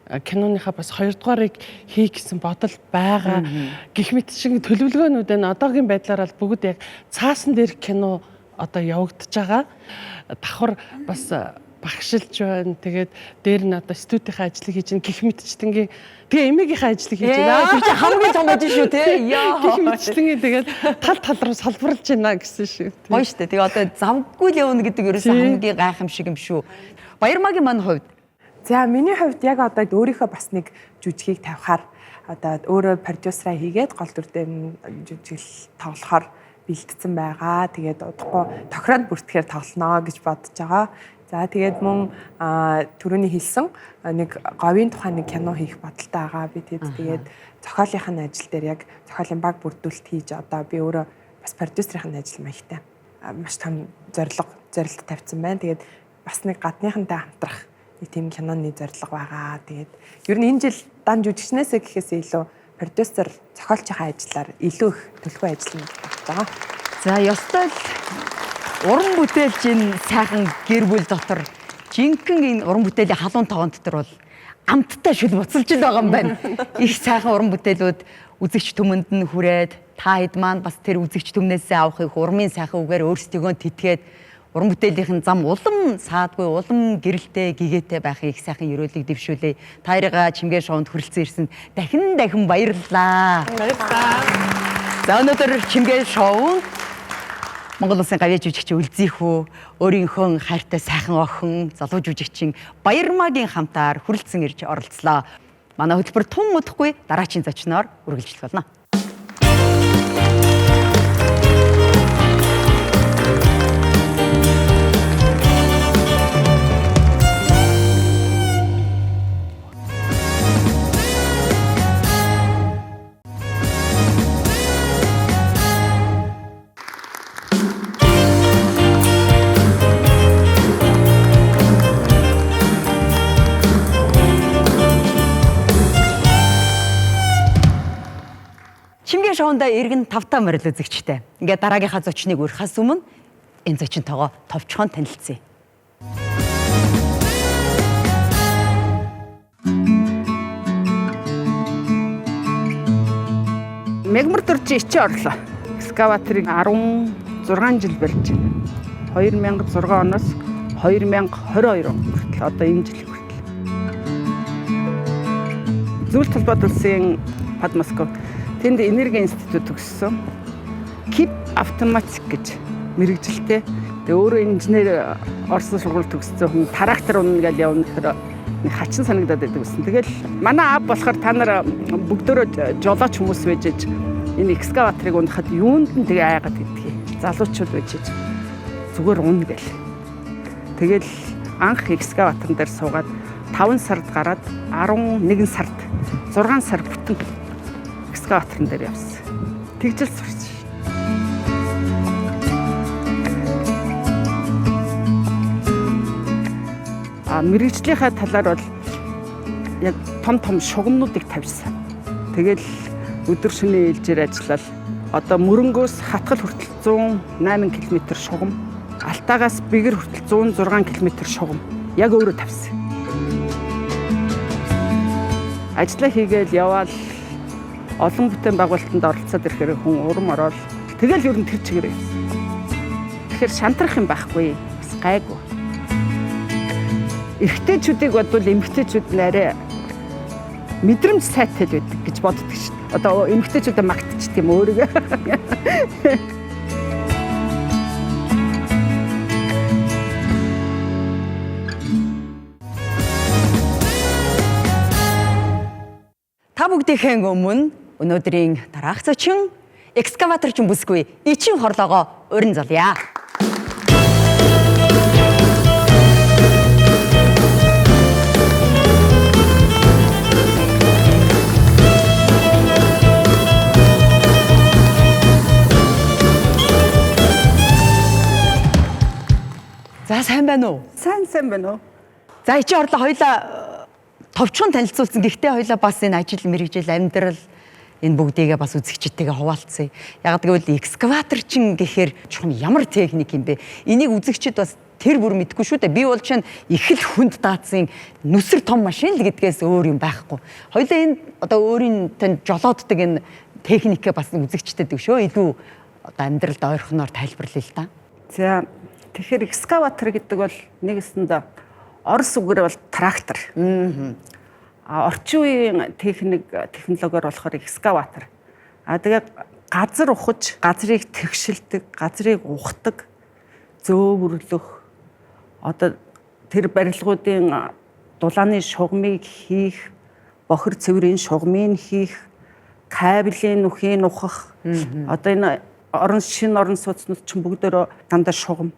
киноныхаа бас 2 дугаарыг хийх гэсэн бодол байгаа. Гэх мэт шиг төлөвлөгөөнүүд энэ одоогийн байдлаар бол бүгд яг цаасан дээр кино одоо явагдаж байгаа. Давхар бас багшилж байна. Тэгээд дээр нь одоо студийнхаа ажлыг хийж гэх мэтчтэнгийн тэгээ эмээгийнхаа ажлыг хийж байна. Тэр чинь хамгийн том ажил шүү те. Яа. Гэх мэтчтэнгийн тэгээд тал руу салбарлаж байна гэсэн шиг. Гоё шүү дээ. Тэгээ одоо завгүй л явна гэдэг ерөөсөө хамгийн гайхамшиг юм шүү. Баярмаагийн маань хувьд За миний хувьд яг одоо өөрийнхөө бас нэг жүжигийг тавихаар одоо өөрөө продюсераа хийгээд гол дүр дээр нь жүжигэл тоглохоор бэлдсэн байгаа. Тэгээд удахгүй тохироод бүртгэхээр тоглоно гэж бодож байгаа. За тэгээд мөн түрүүний хэлсэн нэг говийн тухайн нэг кино хийх бодолтой байгаа. Би тэгээд зохиолынхын ажил дээр яг зохиолын баг бүрдүүлэлт хийж одоо би өөрөө бас продюсерийн ажил маягтай маш том зорилго тавьсан байна. Тэгээд бас нэг гадныхантай хамтрах нэг тийм киноны зорилго байгаа. Тэгээд ер нь энэ жил дан жүжигчнээсээ гэхээсээ илүү продюсер зохиолчийн ажлаар илүү их төлөвлөгөө ажиллана гэж байгаа. за ёстой л уран бүтээлчийн сайхан гэр бүл дотор жинхэнэ энэ уран бүтээлийн халуун тоон дотор бол амттай шүл буцалж л байгаа юм байна. Их сайхан уран бүтээлүүд үзэгч түмэнд нь хүрээд та хэд маань бас тэр үзэгч түмнээсээ авах их урмын сайхан үгээр өөрсдийгөө тэтгээд уран бүтээлийн зам улам саадгүй улам гэрэлтэй гэгээтэй байхыг их сайхан ерөөлийг дэвшүүлээ. Та хоёроо Чимгээ шоунд хүрэлцэн ирсэн дахин баярлалаа. Баярлалаа. За өнөөдөр Чимгээ шоунд Монгол Улсын гавьяа жүжигч Үлзийхүү өөрийнхөө хайртай сайхан охин залуу жүжигчин Баярмаагийн хамтаар хүрэлцэн ирж оролцлоо. Манай хөтөлбөр тун удахгүй дараачийн зочноор үргэлжлэх болно. Чимгээ шоундаа иргэн тавтаа морил үзэгчтэй. Ингээд дараагийнхаа зочныг урьхаас өмнө энэ зочинтойгоо товчхон танилцъя. Мегмар дурж ичээ орлоо. Экскаваторыг 16 жил барьж байна. 2006 оноос 2022 он хүртэл одоо энэ жил хүртэл. Зүйл талбайд улсын Подмосковь тэнд энерги институт төгссөн. Кип автоматик гэж мэрэгжилтэй. Тэгээ өөрөө инженер Орсын сургууль төгссөн хүн трактор унна гэж явна гэхээр хачин санагдаад байдаг гэсэн. Тэгэл манай аав болохоор та нар бүгдөө жолооч хүмүүс байж энэ экскаваторыг унахад юунд нь тэгээ айгаад гэдгийг залуучууд байж зүгээр унна гэл. Тэгэл анх экскаваторн дээр суугаад 5 сард гараад 11 сард 6 сар бүтэн экскаваторн дээр явсан. Тэгжэл сурч. Мэргэжлийнхаа талаар бол яг том шугамнуудыг тавьсан. Тэгэл өдөр шөнийн ээлжээр ажиллал. Одоо Мөрөнгөөс Хатгал хүртэл 108 км шугам, Алтаагаас Бэгэр хүртэл 106 км шугам яг өөрөө тавьсан. Ажлаа хийгээл яваал олон бүтээн байгуулалтанд оролцоод ирэхээр хүн урам ороод тэгэл ер нь тэр чигээр явсан. Тэгэхээр шантрах юм байхгүй, бас гайгүй. Эрэгтэйчүүдийг бодвол эмэгтэйчүүд нэрээ мэдрэмж сайтай л байдаг гэж боддог шин. Одоо эмэгтэйчүүдээ магтчих тийм өөрийгөө. Та бүгдийнхэн өмнө өнөөдрийн дараах зочин экскаваторч бүсгүй Ичин хорлоогоо урин залъя. байна уу? Сайн байна уу? За ичи орлоо хоёлаа товчхон танилцуулсан. Гэхдээ хоёлаа бас энэ ажил мэргэжил амьдрал энэ бүгдийгээ бас үзэгчдтэйгээ хуваалцъя. Яг гэвэл экскаватор чин гэхээр чухам ямар техник юм бэ? Энийг үзэгчд бас тэр бүр мэдгүй шүү дээ. Би бол чинь их л хүнд даацын нүсэр том машин л гэдгээс өөр юм байхгүй. Хоёлаа энэ одоо өөрийн тань жолооддаг энэ техникээ бас үзэгчдэд өгшөө. Илүү одоо амьдралд ойрхоноор тайлбарлая л да. За тэгэхээр экскаватор гэдэг бол нэгэсэнд орос үгээр бол трактор. Орчин үеийн технологиор болохоор экскаватор. Тэгээд газар ухаж, газрыг тэгшилдэг, газрыг ухдаг, зөөвөрлөх, одоо тэр барилгуудын дулааны шугамыг хийх, бохир цэврийн шугамыг хийх, кабелийн нүхийг ухах. Одоо энэ шинэ орон сууцнууд ч бүгдөө дандаа шугам.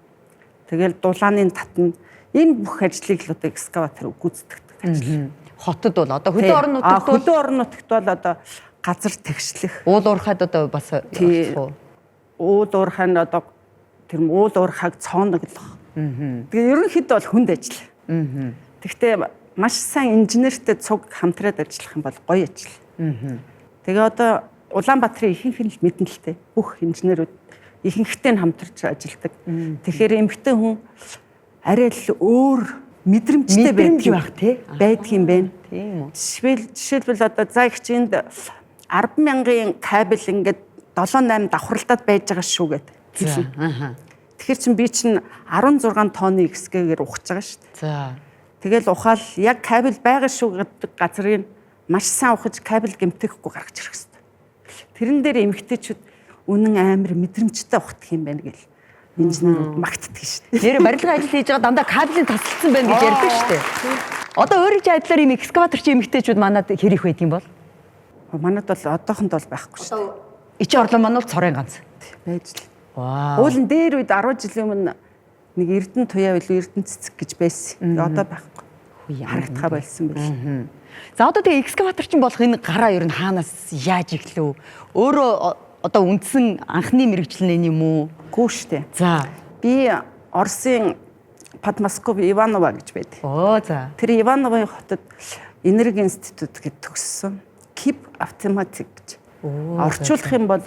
Тэгэл дулааны татна. Энэ бүх ажлыг л одоо экскаватор гүйцэтгэдэг ажил. Хотод бол одоо хөдөө орон нутагт бол хөдөө орон нутагт бол одоо газар тэгшлэх. Уул уурхад одоо бас Уул уурхайн одоо тэр уул уурхаг цооноглох. Тэгээ ерөнхийдөө бол хүнд ажил. Гэхдээ маш сайн инженертэй цуг хамтраад ажиллах юм бол гоё ажил. Тэгээ одоо Улаанбаатарын ихэнх нь мэднэлтэй бүх инженерүүд ихэнхтэй нь хамтарч ажилладаг. Тэгэхээр эмэгтэй хүн арай л өөр мэдрэмжтэй байдаг юм байна. Тийм үү. Жишээлбэл одоо за их чинд 10,000-ын кабель ингээд 7-8 давхралдаад байж байгаа шүү гэдэг. Тэгэхээр чин би чинь 16 тонны XG-гээр ухаж байгаа шүү дээ. За. Тэгэл ухаал яг кабель байгаа шүү гэдэг газрыг маш сайн ухаж кабель гэмтэхгүй гаргаж ирэх хэрэгтэй. Тэрэн дээр эмэгтэйчүүд үнэн амар мэдрэмжтэй ухдаг юм байна гэл инженерүүд магтдаг шүү дээ. Нэр барилгын ажил хийж байгаа дандаа кабелийн тасалсан байна гэж ярьдаг шүү дээ. Одоо өөрийн ажлаар юм экскаваторч эмэгтэйчүүд манад хэр их байдаг юм бол? Манад бол одоохонд бол байхгүй шүү дээ. Ичи орлоо манад цорын ганц. Байж л. Вау. Уулын дээр үед 10 жилийн өмнө нэг Эрдэнэ туяа билүү Эрдэнэ цэцэг гэж байсан. Одоо байхгүй. Харагдахаа болсон байл. За одоо тэгээ экскаваторч болох энэ гараа ер нь хаанаас яаж эхлэв? Өөрөө одоо үндсэн анхны мэргэжлэн юм уу? Гүү штэ. За. Би Оросын Подмосковь Иваново гэж байдаг. Оо за. Тэр Ивановын хотод энерги институт гэж төгссөн. КИП автоматик гэж. Орчуулах юм бол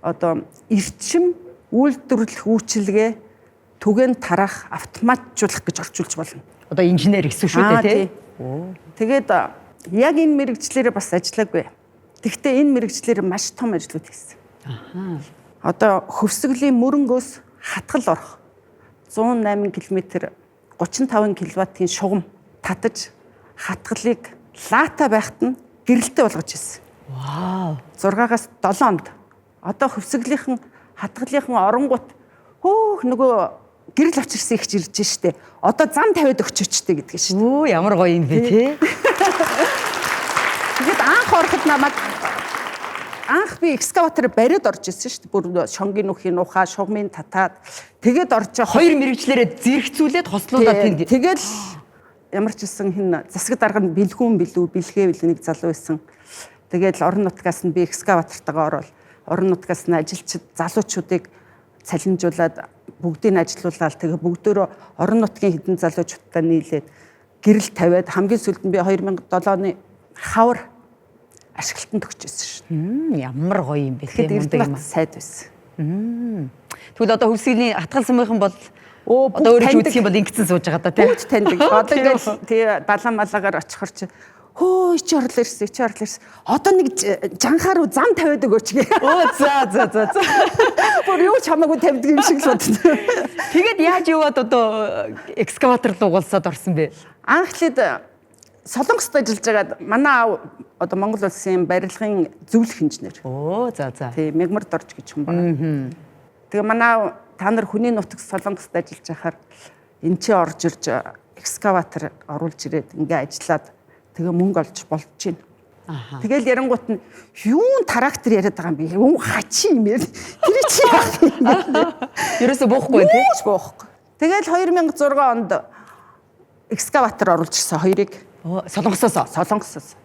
одоо эрчим үйлдвэрлэх үйлчилгээ түгээн тарах автоматжуулах гэж орчуулж болно. Одоо инженер гэсэн шүү дээ тий. Тэгээд яг энэ мэргэжлэрээ бас ажиллаагүй. Тэгвэл энэ мэргэжлэрээ маш том ажлууд хийсэн. Одоо хөвсгөлийн мөрөнгөөс хатгал орох 108 км 35 кВт-ийн шугам татаж хатгалыг лаата байхад нь гэрэлтэй болгож ирсэн. Вау. 6-аас 7 онд. Одоо хөвсгөлийнхэн хатгалынхан оронгууд хөөх нөгөө гэрэл авчирсан их ирж штэ. Одоо зам тавиад өгчөөчтэй гэдгийг штэ. Оо ямар гоё юм бэ тий. Тэгэхэд анх ороход намайг анх би экскаватор бариад орж ирсэн штэ. Бүр шонгийн нүхийн ухаа, шугамын татаад тэгээд орж Хоёр мэргэжлэрээ зэрэгцүүлээд хослуулаад тэнд. тэгэл ямар ч үсэн хин засаг дарга нь бэлгүүн билүү, бэлгээ билүү нэг залуу байсан. Тэгээд орон нутгаас нь би экскаватортойгоо ороод орон нутгаас нь ажилчид залуучуудыг цалинжуулаад бүгдийг нь ажилуулаад тэгээ бүгдөө орон нутгийн хэдэн залуучуудтай нийлээд гэрэл тавиад хамгийн сүүлд нь би 2007 оны хавар ашиглалтанд өгчээсэн шүү. Ямар гоё юм бэ тий. Тэгэхээр Эрдэнэт сайд байсан. Тэгвэл одоо хөвсгөлийн хатгал сумынхан бол одоо өөрөө үзэх юм бол ингэсэн сууж байгаа да тий. Бүгд таньдаг. Одоо ингээл тий далаа малаагаар очихор чи хөө ичи орлоо ирсэн. Одоо нэг жанхаар зам тавиад өгөөч гээ. Оо за. Бүр юу ч хамаагүй тавьдаг юм шиг л бодсон. Тэгээд яаж яваад одоо экскаватор руу угалсаад орсон бэ? Анхлээд Солонгост ажиллаж байгаад манай аав одоо Монгол улсын барилгын зөвлөх инженер. Оо за. Тий Мегмар Дорж гэж хүн байна. Тэгээ манай аав та нар хүний нутагт Солонгост ажиллаж байхаар энэ чи орж ирж экскаватор оруулж ирээд ингээ ажиллаад тэгээ мөнгө олж болж байна. Тэгэл ярангуут нь юун трактор яриад байгаа юм бэ? Юун хачи юм яа. Тэр чи яах юм бэ? Ерөөсө буухгүй тий. Буухгүй. Тэгэл 2006 онд экскаватор оруулж ирсэн хоёрыг. Солонгосоос.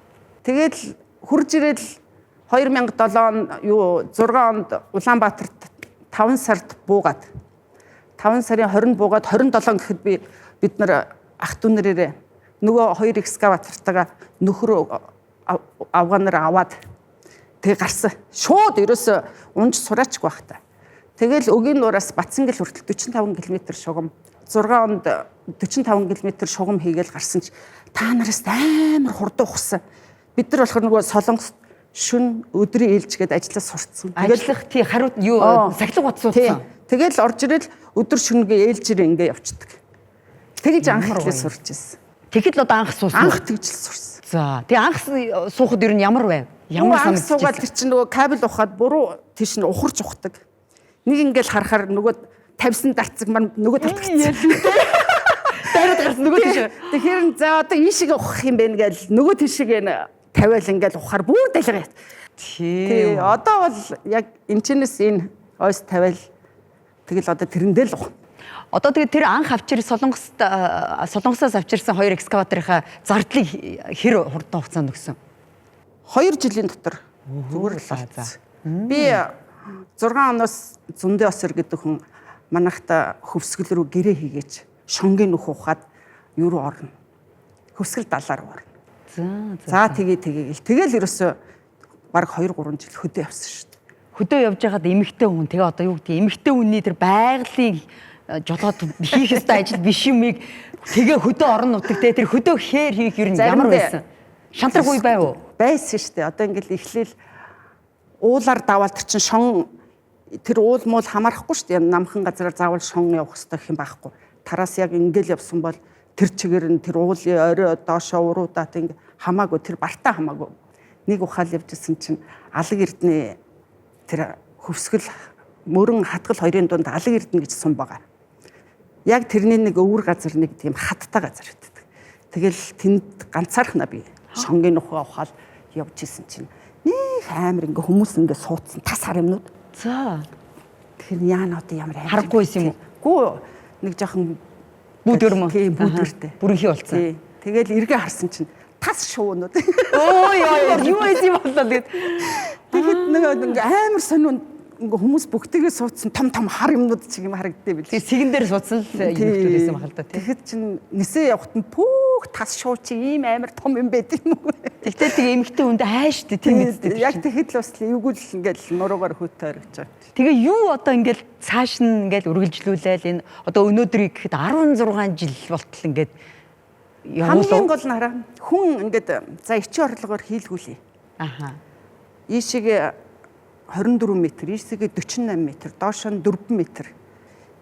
Тэгэл хурж ирэл 2007 он 6 онд Улаанбаатарт 5 сард буугаад 5 сарын 20 буугаад 27 гэхэд бид нар ах дүүнэрээ нөгөө 2 экскаватортойгоо нөхөр авгаанаар аваад тэгээ гарсан. Шууд ерөөсө унж сураачгүй байх та. Тэгэл Өгийн нуураас Батсангэл хүртэл 45 км шугам 6 онд 45 км шугам хийгээл гарсан ч та нараас амар хурдан ухсан. Бид нар болохоор нөгөө Солонгос шүн өдрийн ээлжгээд ажиллаж сурцсан. Ажиллах тий хариуд юу сахилга батсуудсан. Тэгэл орж ирэл өдөр шөнөгээ ээлжээр ингээ явцдаг. Тэгж анх хэлээ сурч ирсэн. Тэгэхэд л одоо анх суусан. Анх тэгж л сурсан. За тэгээ анх суухад ер нь ямар байв? Ямар санагдчихсан? Тэр чинь нөгөө кабель ухаад буруу тийш нь ухарч ухдаг. Нэг ингээл харахаар нөгөө тавьсан дарцаг маань нөгөө талд гацсан. Дайраад гарсан нөгөө тийш. Тэгэхээр за одоо ийшээ ухах юм бэ гээл нөгөө тийшээ тавиал ингээл ухахаар бүр далгаа. Тий. Одоо бол яг энэчнээс энэ ойс тавиал тэгэл одоо тэрэндээ л ух. Одоо тэгээд тэр анх Солонгосоос авчирсан 2 экскаваторынхаа зардлыг хэр хурдан хугацаанд өгсөн? 2 жилийн дотор зүгээр л болцсон. Би 6 оноос Зундын Осор гэдэг хүн манайхта хөвсгөл рүү гэрээ хийгээч шонгийн нүх ухаад юу руу орно. Хөвсгөл далаар руу орно. За тэгээ. Тэгэл ерөөсө баг 2-3 жил хөдөө явсан шүү дээ. Хөдөө явж байгаад эмэгтэй хүн тэгээ одоо юу гэдэг эмэгтэй хүний тэр байгалийн жолоод хийх ёстой ажил биш юмыг тэгээ хөдөө орон нутаг тэр хөдөө хээр хийх юм ямар байсан? Шантаргүй байв уу? Байсан шүү дээ. Одоо ингээл эхлээл уулаар даваал тэр чин шон тэр уул муул хамаарахгүй шүү дээ. Намхан газараар заавал шон явах хэрэгтэй гэх юм байхгүй. Тараас яг ингээл явсан бол тэр чигээр нь тэр уулын орой доошоо уруудаад ингээ хамаагүй тэр бартаа хамаагүй. Нэг ухаал явжсэн чинь алаг эрдэнэ тэр хөвсгөл мөрөн хатгал хоёрын дунд алаг эрдэнэ гэж сум байгаа. Яг тэрний нэг өвөр газар нэг тийм хаттай газар байдаг. Тэгэл тэнд ганцаархнаа би шонгийн нухаа ухаал явж исэн чинь нэг амар ингээ хүмүүс ингээ суудсан тас хар юмнууд. За. Тэгэхээр яана одоо ямар амар харахгүй юм уу? Гүү нэг жоохон бүүдгэр мөн. Тийм бүүдгэртэй. Бүрэнхий болцсон. Тэгэл эргээ харсан чинь тас шуунууд. Оо ёо юу эзэм боллоо тэгээд. Тэгэхэд нэг амар сониунд ингээ хүмүүс бүгдгээ суудсан том хар юмнууд чиг юм харагддээ бил. Тэр сэгэн дээр суудсан л юмнууд байсан баг л да тий. Тэгэхэд чинь нисээ явахт нь пүүх тас шуу чи ийм амар том юм байд юм уу. Тэгтээ тэг эмэгтэй хүнд хайштай тийм үстэй. Яг тэгэхэд л бас эвгүүл ингээл нуруугаар хөтөө харагдаж байна. Тэгээ юу одоо ингээл цааш нь ингээл үргэлжлүүлээл энэ одоо өнөөдрийг гэхэд 16 жил болтол ингээд хамгийн гол нь хараа хүн ингээд за ичийн орлогоор хийлгүүлээ. Аха. Ийшээгээ 24 м, ийшээгээ 48 м, доошоо нь 4 м.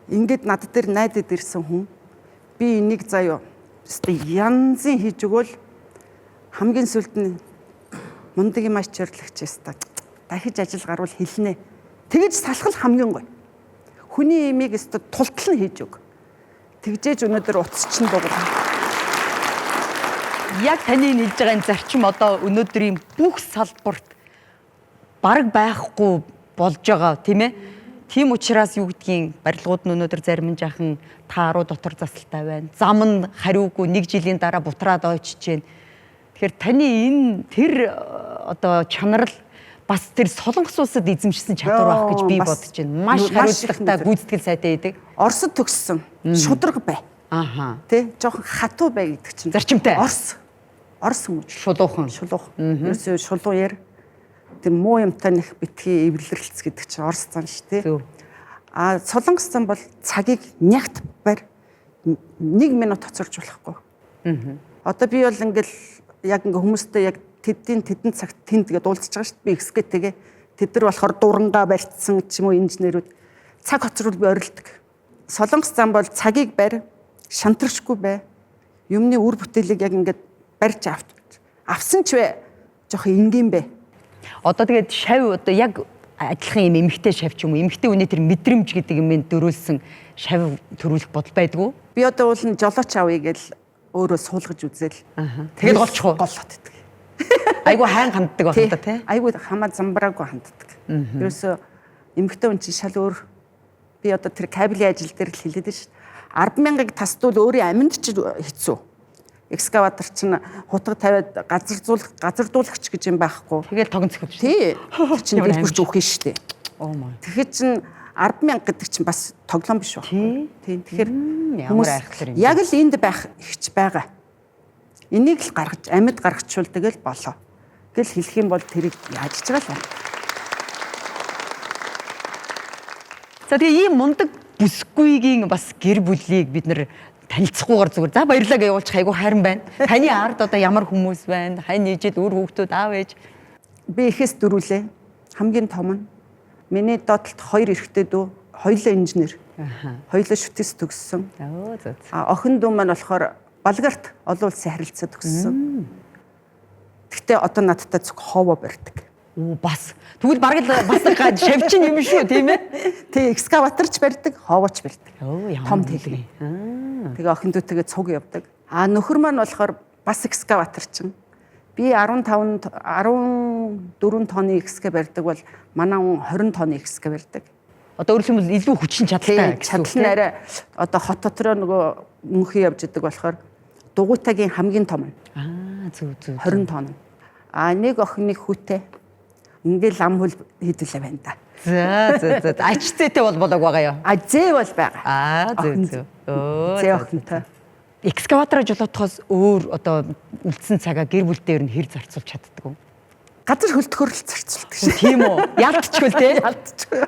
Ингээд над дээр найдад ирсэн хүн би энийг заяа өстой янзын хийж өгвөл хамгийн сүлд нь мундаг юм ачирлагч өстой дахиж ажил гарвал хэлнэ. Тэгэж салхал хамгийн гоё. Хүний имийг өстой тултал нь хийж өг. Тэгжээж өнөөдөр утас чинь дуурай. Яг таны хэлж байгаа энэ зарчим одоо өнөөдрийн бүх салбарт бараг байхгүй болж байгаа тийм ээ. Тийм учраас юу гэдгийг барилгууд нь өнөөдөр зарим нь жаахан тааруу дотор засалтай байна. Зам нь хариугүй 1 жилийн дараа бутраад ойчж байна. Тэгэхээр таны энэ тэр одоо чанарал бас тэр Солонгос улсад эзэмшсэн чадвар байх гэж би бодож байна. Маш хариуцлагатай гүйцэтгэл сайтай байдаг. Оросд төгссөн шудраг бай. Ааха. Тэ жоохон хатуу бай гэдэг чинь. Зарчимтай. Орос хүмүүс шулуухан. Ерөөсөө шулуу яар. Тэр муу юмтай нэх битгий эвлэрэлц гэдэг чинь Орос зан шүү дээ. А Солонгос зан бол цагийг нягт барь 1 минут хоцорж болохгүй. Одоо би бол ингээл яг ингээ хүмүүстэй яг тэдэн цагт тэнд гэдэг уулзж байгаа шүү дээ. Би эксгэтэйгээ тэд нар болохоор дурангаа барьцсан ч юм уу инженерүүд цаг хоцрол би орилдог. Солонгос зан бол цагийг барь шантаршгүй бай. Юмны үр бүтээлийг яг ингээд барьж авсан ч вэ жоох энгийн бай. Одоо тэгээд шав одоо яг адилхан юм эмэгтэй шав ч юм уу эмэгтэй хүний тэр мэдрэмж гэдэг юм дөрүүлсэн шав төрүүлэх бодол байдгүй. Би одоо уул нь жолооч авъя гэл өөрөө суулгаж үзэл. Тэгээд голчих уу? Голлоод иддэг. Айгу хайн ханддаг байх та тий. Айгу хамаа замбраагүй ханддаг. Ерөөсө эмэгтэй хүн чинь шал өөр. Би одоо тэр кабелийн ажил дээр л хэлээд байна шүү. 10,000-ыг тасдвал өөрийн аминд ч хэцүү. Экскаватор чинь хутга тавиад газардуулагч гэж юм байхгүй. Тэгэл тогнцох юм шүү. Тий. Чинь дэлбэрч өөх нь шүү дээ. Оо маа. Тэгэхээр чин 100000 гэдэг чинь бас тоглоом биш байна. Тийм. Тэгэхээр ямар айхтар юм. яг л энд байх ихч байгаа. Энийг л гаргаж амьд гаргачулдаг л болоо. Гэл хэлэх юм бол тэрийг яаж ч байгаа л. За тэгээ ийм мундаг бүсгүйгийн бас гэр бүлийг бид нэр танилцахгүйгээр зүгээр. За баярлалаа гэж явуулчих айгу хайран байна. Таны ард одоо ямар хүмүүс байна? Хань ээжэд өөр хүүхдүүд аав ээж? Би ихэс дөрүүлээ. Хамгийн том нь миний доотлолт 2 эрэгтэй дүү, хоёулаа инженер. Хоёулаа шүтэц төгссөн. Оо зөө. Охин дүү маань болохоор Балгарт олон улсын харилцаа төгссөн. Гэхдээ одоо надтай зөв ховоо барьдаг. Оо бас. Тэгвэл бараг л бас нэг шавчин юм шүү, тийм ээ? Тэг экскаваторч барьдаг, ховооч барьдаг. Оо ямар том тэлгээ. Тэгээ охин дүүтэйгээ цуг явдаг. Нөхөр маань болохоор бас экскаваторчин. Би 14 тонны экскэ барьдаг бол манай хүн 20 тонны экскэ барьдаг. Одоо өөрөөр хэлбэл илүү хүчин чадалтай гэсэн үг. Чадал нь арай одоо хот дотроо нөгөө мөнхий явж идэг болохоор дугуйтагийн хамгийн том нь. Зүг 20 тонн. Нэг охины хүүтэй ингээл ам хөл хийдүүлээ байна да. За. Ачцээтэй бол болоог байгаа юу? Зээ бол байгаа. Зүг. Оо. Зээ охинтой. Экскаватороо жолоодохоос өөр одоо үлдсэн цагаа гэр бүлдээ ер нь хэр зарцуулж чаддаг вэ? Газар хөлтөхөр л зарцуулдаг шээ. Тийм үү? Ялтчгүй л те. Алдчихгүй.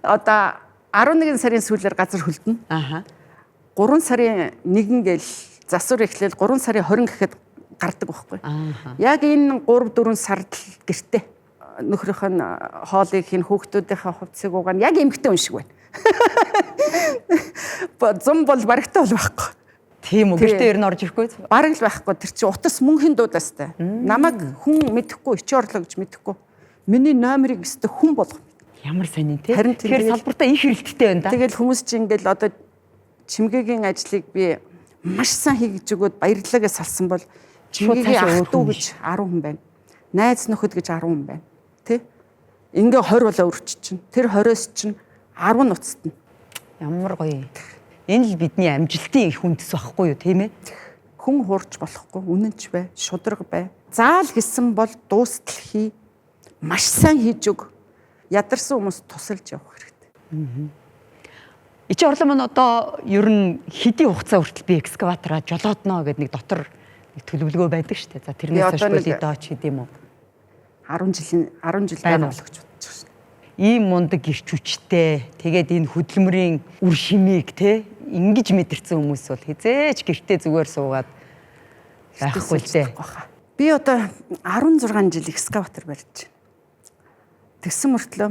Одоо 11 сарын сүүлээр газар хөлдөнө. 3 сарын 1 гээл засвар эхлээл 3 сарын 20 гэхэд гардаг байхгүй. Яг энэ 3-4 сард л гэртээ нөхрийнх нь хоолыг хийн хүүхдүүдийнхээ хувцсыг угаана яг эмгтэн хүн шиг байна. Зам бол баригтай бол байхгүй. Тийм үү? Гэртээ ер нь орж ирэхгүй. Бараг л байхгүй. Тэр чинь утас мөнхийн дуудаастай. Намайг хүн мэдэхгүй, ичи орлоо гэж мэдэхгүй. Миний номерыг өстө хүн болгоно. Ямар сайн юм те. Харин Тэгэхээр салбартаа их хэрэлттэй байна да. Тэгэл хүмүүс чинь ингээл одоо чимгээгийн ажлыг би маш сайн хийгэж өгөөд баярлалаа салсан бол чимгээгийн ах トゥ гэж 10 хүн байна. Найз нөхөд гэж 10 хүн байна. Тэ? Ингээ 20 болоо өрч чинь. Тэр 20-оос чинь 10 нуцтна. Ямар гоё. Энэ л бидний амжилтын их үндэс байхгүй юу, тийм ээ? Хүн хуурч болохгүй, үнэнч бай, шудраг бай. Заал гэсэн бол дуустал хий. Маш сайн хийж өг. Ядарсан хүмүүс тусалж явах хэрэгтэй. Ичи орлоо маань одоо ер нь хэдийн хугацаа хүртэл би экскаватораа жолоодно гэдэг нэг дотор нэг төлөвлөгөө байдаг шүү дээ. За тэрнээс хойш болий дооч гэдэм үү? 10 жил байна болох гэж бодож байна. Ийм мундаг гэрч хүчтэй. Тэгээд энэ хөдөлмөрийн үр шимийг те ингэж мэдэрсэн хүмүүс бол хизээч гэртээ зүгээр суугаад байхгүй л дээ. Би одоо 16 жил экскаватор барьж байна. Тэгсэн мөртлөө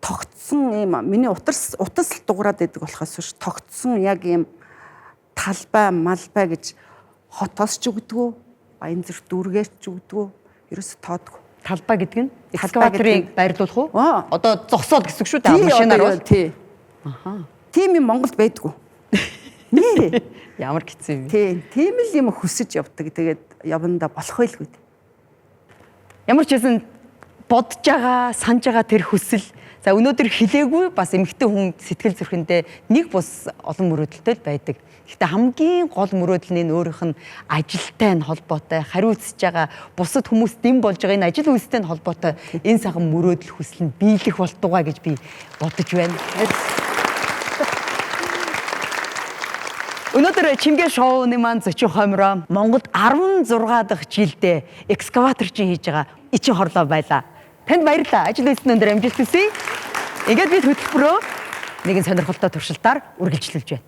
тогтсон ийм миний утас дуграад байдаг болохоос биш тогтсон яг ийм талбай малбай гэж хотоос ч өгдөгөө Баянзүр дүүргээс ч өгдөгөө ерөөсө тоодгүй. Талбай гэдэг нь экскаваторыг байрлуулах уу? Одоо зогсоол гэсэн шүү дээ машинаар бол. Тий. Тийм юм Монголд байдгүй. Нээ. Ямар хэцүү юм. Тий. Тийм л юм хүсэж явдаг. Тэгээд яванда болох байлгүй. Ямар ч байсан бодож байгаа, санаж байгаа тэр хүсэл. За өнөөдөр хилээгүй бас эмэгтэй хүн сэтгэл зүрхэндээ нэг бус олон мөрөөдөлтэй л байдаг. Гэхдээ хамгийн гол мөрөөдөл нь өөрийнх нь ажилтай нь холбоотой, хариуцж байгаа бусад хүмүүст дэм болж байгаа энэ ажил үйлстэй нь холбоотой энэ сайхан мөрөөдөл хүсэл нь биелэх болтугай гэж би бодож байна. Өнөөдөр Чимгээ шоуны маань зочин хомроо Монголд 16 дахь жилдээ экскаваторчин хийж байгаа Ичин хорлоо байлаа. Танд баярлалаа. Ажил үйлсний өндөр амжилт хүсье. Ингээд бид хөтөлбөрөө нэгэн сонирхолтой туршилтаар үргэлжлүүлж байна.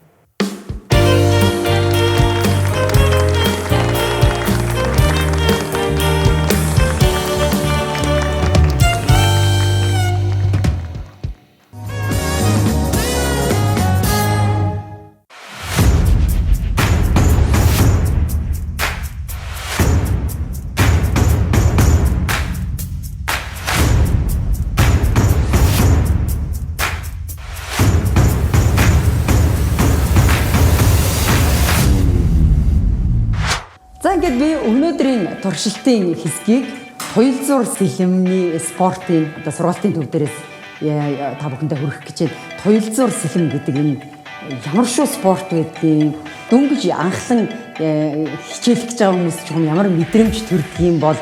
За ингээд би өнөөдрийн туршилтын хэсгийг туялзуур сэлэмний спортын одоо сургалтын төв дээрээс та бүхэндээ хүргэх гэж байна. Туялзуур сэлэм гэдэг энэ ямар шүү спорт гэдгийг дөнгөж анхлан хичээлэх гэж байгаа хүмүүс ч юм ямар мэдрэмж төрдөг юм бол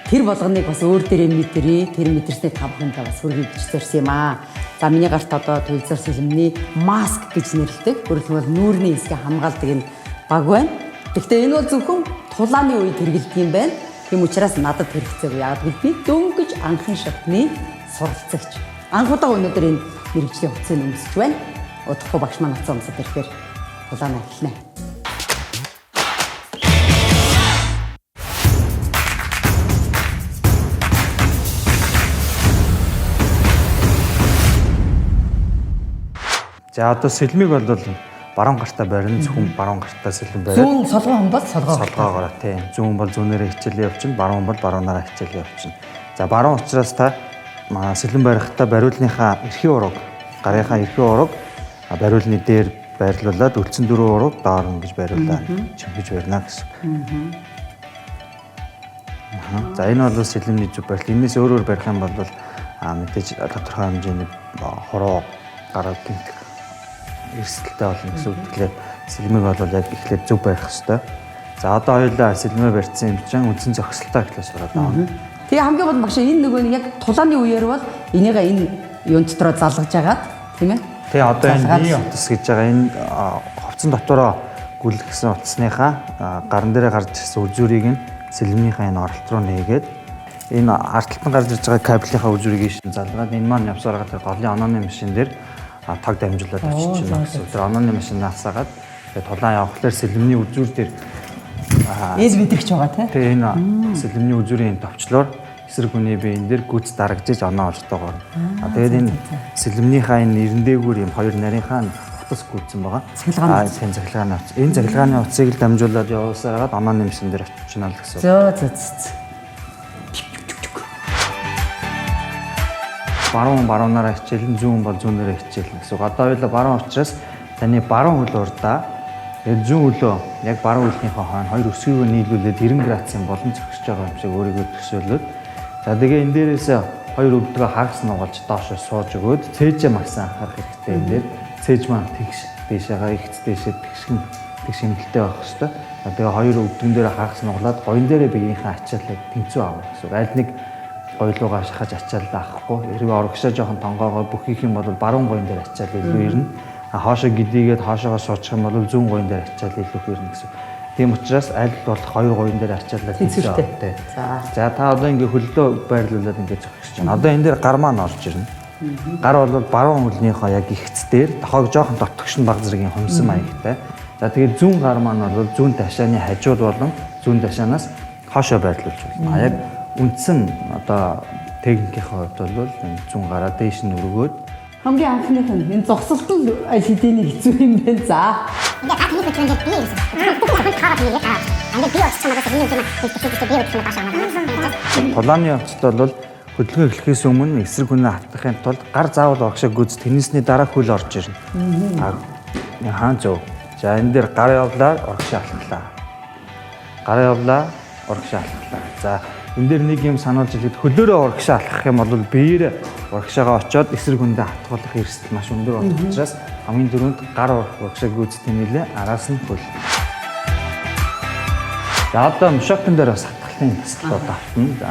тэр болгоныг бас өөр дээрээ мэдэрээ. Тэр мэдэрсний та бүхэндээ бас хүргэж зорьсон юм аа. За миний гарт одоо туйлзар сэлэмний маск гэж нэрлэдэг. Өөрөлдөн бол нүүрний хэсгийг хамгаалдаг энэ баг байна. Гэхдээ энэ бол зөвхөн тулааны үед хэрэглэдэг юм байна. Тийм учраас надад хэрэгцээгүй. Яг л би дөнгөж анхан шатны суралцагч. Анх удаа өнөөдөр энэ мэрэгжлийн хувцсыг өмсөж байна. Удахгүй багш маань хувцас өмсөж ирэхээр тулааны эхэлнэ. За одоо сэлмийг бол баруун гартаа барина, зөвхөн баруун гартаа сэлэм барина. Зүүн солгоо хүн бол Солгоогоор тий. Зүүн бол зүүнээрээ хичээлээ явуулна, баруун бол баруунаараа хичээлээ явуулна. За баруун учраас та сэлэм барихтаа бариулныхаа эрхийн ураг, гарынхаа эрхийн ураг бариулны дээр байрлуулад үлдсэн дөрөв ураг доор ингэж бариулаа. Чимхэж барина гэсэн. За энэ бол сэлэмний зүг барил. Энээс өөрөөр барих юм бол мэдээж тодорхой хэмжээний хороо гараад гинтэх эрсдэлтэй болно гэсэн үг. Тэгэхээр сэлмийг бол яг эхлээд зөв барих хэрэгтэй. За одоо хоёулаа сэлмээ барьсан юм чинь үндсэн зохисолтой эхлээс ороод авна. Тэгээ хамгийн гол багш энэ нөгөө нэг яг тулааны үеэр бол энийгээ энэ юун дотроо залгаж агаад тийм ээ. Тэгээ одоо энэ бие утас гэж байгаа энэ хувцсан дотороо гүйлгэсэн утасныхаа гарн дээрээ гарч ирсэн үзүүрийг нь сэлмийнхаа энэ оролт руу нээгээд энэ арталтан гарч ирж байгаа кабелийнхаа үзүүрийг ийшин залгаад энэ маань явсаар байгаа голын онооны машин дээр таг дамжуулаад очиж байна гэсэн. Тэр онооны машинаас агаад тэгээ тулаан явхлаар сэлмний үзүүр дээр ээж мэдрэгч байгаа тэгээ энэ сэлмний үзүүрийн товчлоор эсрэг хүний биеийн дээр гүц дарагдж оноо олж байгаа. Тэгээд энэ сэлмнийхаа энэ нэрндээгүүр юм хоёр нарийнхаа утас гүйцэн байгаа. Тийм цахилгааны утас. Энэ цахилгааны утсыг л дамжуулаад явуулсаар агаад онооны машин дээр очиж байна л гэсэн. Зөө. Баруунаараа хичээлэн, зүүн бол зүүнээрээ хичээлнэ гэсэн. Одоо хоёул баруун учраас таны баруун хөл урдаа тэгээд зүүн хөлөө яг баруун хөлнийхөө хойно хоёр өсгийгөө нийлүүлээд 90 градусын болон зогсож байгаа юм шиг өөрийгөө төсөөлөд. За тэгээ энэ дээрээс хоёр өвдгөө хагас нугалж доошоо сууж өгөөд цээжээ маш анхаарах хэрэгтэй. Энэ дээр цээж маань тэгш дэшээгаа ихц дэшээ тэгш хэмнэлтэй байх хэрэгтэй. За тэгээ хоёр өвдгөн дээр хагас нугалаад гоён дээрээ биеийнхээ ачааллыг тэнцүү авах гэсэн. Аль нэг гойлуугаа шахаж ачаалал авахгүй. Хэрвээ орогшоо жоохон тонгоогоо бүхийх юм бол баруун гоён дээр ачаал илүү ирнэ. Хоошоо гидийгээд хоошоогоо суучих юм бол зүүн гоён дээр ачаал илүү ирнэ гэсэн. Тийм учраас аль болох хоёр гоён дээр ачаалал тэнцвэртэй. За та одоо ингээ хөлдөө байрлуулад ингээ зогсож байна. Одоо энэ дээр гар маань орж ирнэ. Гар бол баруун хөлнийхөө яг ихц дээр тохоог жоохон дотгошн баг зэргийн хумсан маягтай. За тэгээд зүүн гар маань бол зүүн ташааны хажууд болон зүүн ташаанаас хоошоо байрлуулж байна. Яг үндсэн одоо техникийн хувьд бол энэ зүүн гараа дээш нь өргөөд хамгийн анхных нь энэ зогсолт нь аль хэдийн хэцүү юм байна. За. Ингээ та таны хөдөлгөөнд бие ирсэн. Англи бие очсон надад юм тийм бие очсон башаа. Тулааны явцад бол хөдөлгөөн эхлэхээс өмнө эсрэг хүнээ автахын тулд гар заавал оргшаа гүйц тэнэсний дараа хөл орж ирнэ. Хаан зөв. За энэ дээр гар явлаа оргшаа алхлаа. Гар явлаа оргшаа алхлаа. За энэ дээр нэг юм сануулж хэлэхэд хөлөөрөө урагшаа алхах юм бол биеэр урагшаагаа очоод эсрэг хүндээ хатгуулах эрсдэл маш өндөр болох учраас хамгийн түрүүнд гар урагшаа гүйцэтгэх нэлээ араас нь хөл. За одоо мушоктон дээр бас хатгалын төслүүд автна. За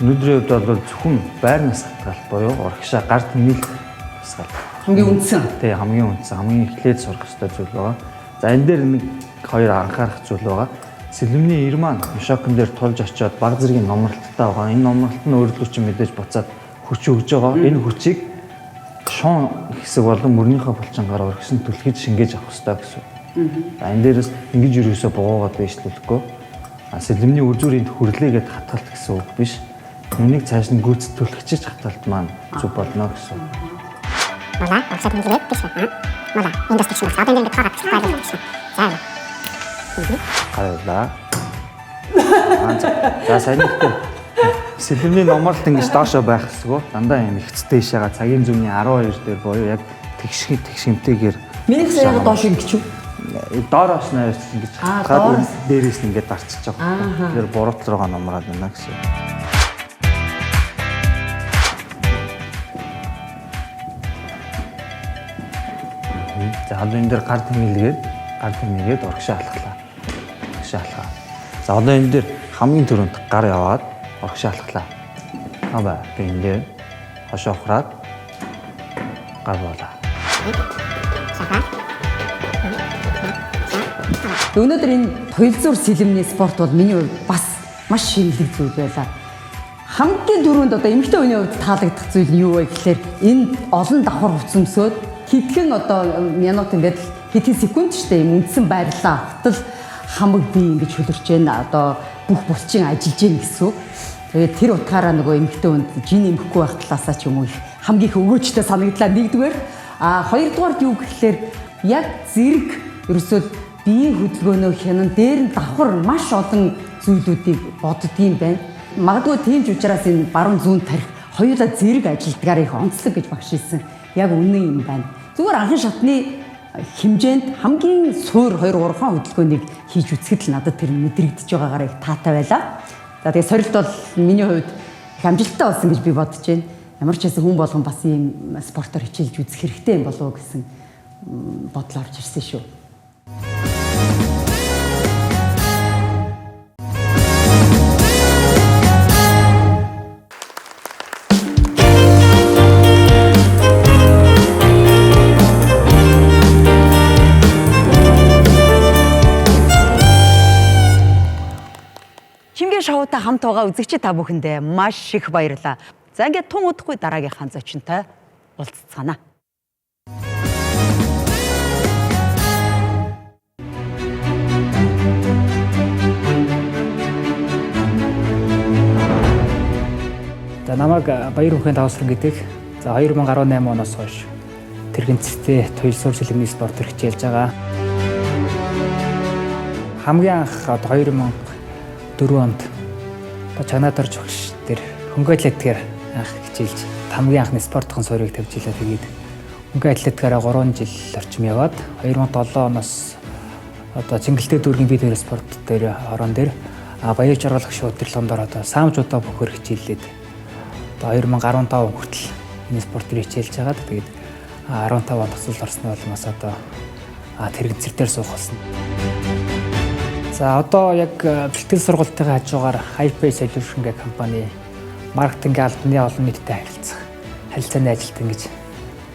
өнөөдрийн хувьд бол зөвхөн байрнаас хатгал буюу урагшаа гар тэмэл тусгал. Хамгийн үндсэн. Тий, хамгийн үндсэн, хамгийн эхлээд сурах ёстой зүйл байгаа. За энэ дээр нэг хоёр анхаарах зүйл байгаа. Сэлэмний ир маань мушокон дээр тулж очиод баг зэргийн номролттой байгаа. Энэ номролт нь өөрөлдөө чинь мэдээж буцаад хүч өгж байгаа. Энэ хүчийг шуун хэсэг болон мөрнийхөө булчингаар урагшин түлхэж шингээж авах хэрэгтэй гэсэн. За энэ дээрээс ингэж юусоо буугаад байшлуулахгүй. Сэлэмний үзүүрийн хөрлөөгээд хатгалт гэсэн үг биш. Үнийг цааш нь гүйц түлхэж хатгалт маань зүг болно гэсэн. Мала, авсаад хэлээд биш үү? Мала, индустрич маш одоо ингэ таарах хэрэгтэй. За. Гарлаа. За сайн ихтэй. Сэлэмний номролт ингэж доошоо байх хэсгөө дандаа юм ихцтэй ишээга цагийн зүүнний 12 дээр буюу яг тэгшимтэйгээр Миний яг доош ингэж юу? Доороос нь ингэж хатгаад дээрээс нь ингэж дарчиж байгаа. Тэгэхээр бурууц руугаа номроод байна гэсэн. За одоо энэ дээр гар тэмээгээд урагшаа алхлаа. Алхаа. За одоо энэ дээр хамгийн түрүүнд гар яваад урагшаа алхлаа. Аваа энэ дээр хошоо ухраад гал болоо. Өнөөдөр энэ туйлзуур сэлэмний спорт бол миний хувьд бас маш шинэлэг зүйл байлаа. Хамгийн түрүүнд одоо эмэгтэй хүний хувьд таалагдах зүйл нь юу вэ гэхээр энэ олон давхар хувцсөмсөд хэдхэн одоо минут ингээд хэдхэн секунд ч юм үндсэн байрлалаа автал хамаг бие ингэж хөлөрч байна. Одоо бүх булчин ажиллаж гин гэсэн. Тэгээд тэр утгаараа нөгөө эмэгтэй хүнд жин эмэхгүй байх талаасаа ч юм уу хамгийн их өгөөжтэй санагдлаа нэгдүгээр. Хоёрдугаар юу гэхээр яг зэрэг ерөөсөө биеийн хөдөлгөөнөө хянан дээр нь давхар маш олон зүйлүүдийг боддгийм байна. Магадгүй тийм ч учраас энэ баруун зүүн тарих хоёулаа зэрэг ажилдгаар их онцлог гэж багш хэлсэн. Яг үнэн юм байна. Зүгээр анхан шатны хэмжээнд хамгийн суур 2-3 хөдөлгөөнийг хийж үзэхэд л надад тэр мэдрэгдэж байгаагаар их таатай байлаа. За тэгээ сорилт бол миний хувьд их амжилттай болсон гэж би бодож байна. Ямар ч хэсэн хүн болгон бас ийм спортоор хичээлж үзэх хэрэгтэй юм болов уу гэсэн бодлоо орж ирсэн шүү. Шоутай хамт байгаа үзэгчид та бүхэндээ маш их баярлалаа. За ингээд тун удахгүй дараагийнхаа зочинтой уулзцгаана. За намайг Баяр Хөнхөнд Давсран гэдэг. За 2018 оноос хойш тэрэгцтэй туйлзуур сэлэмний спортоор хичээлж байгаа. Хамгийн анх 2004 онд Чанадор жогч тэр хөнгө атлетикээр анх хичээлж хамгийн анхны спортын суурийг тавьж илаа. Тэгээд хөнгө атлетикаараа 3 жил орчим яваад 2007 оноос одоо цэнгэлтэй дүүргийн бие дээрээ спорт дээр орон дээр баяр жаргалах шуудлалганд ороод саамжуудаа бөхөр хичээллээд одоо 2015 хүртэл энэ спортыг хичээлж байгаад тэгээд 15 онд тусал орсны болмоос одоо тэрэгцэр дээр суух болсон. За одоо яг бэлтгэл сургалтынхаа хажуугаар Hype Solution гэх компани маркетинг албаны олон нийтэд харилцааны ажилд ингэж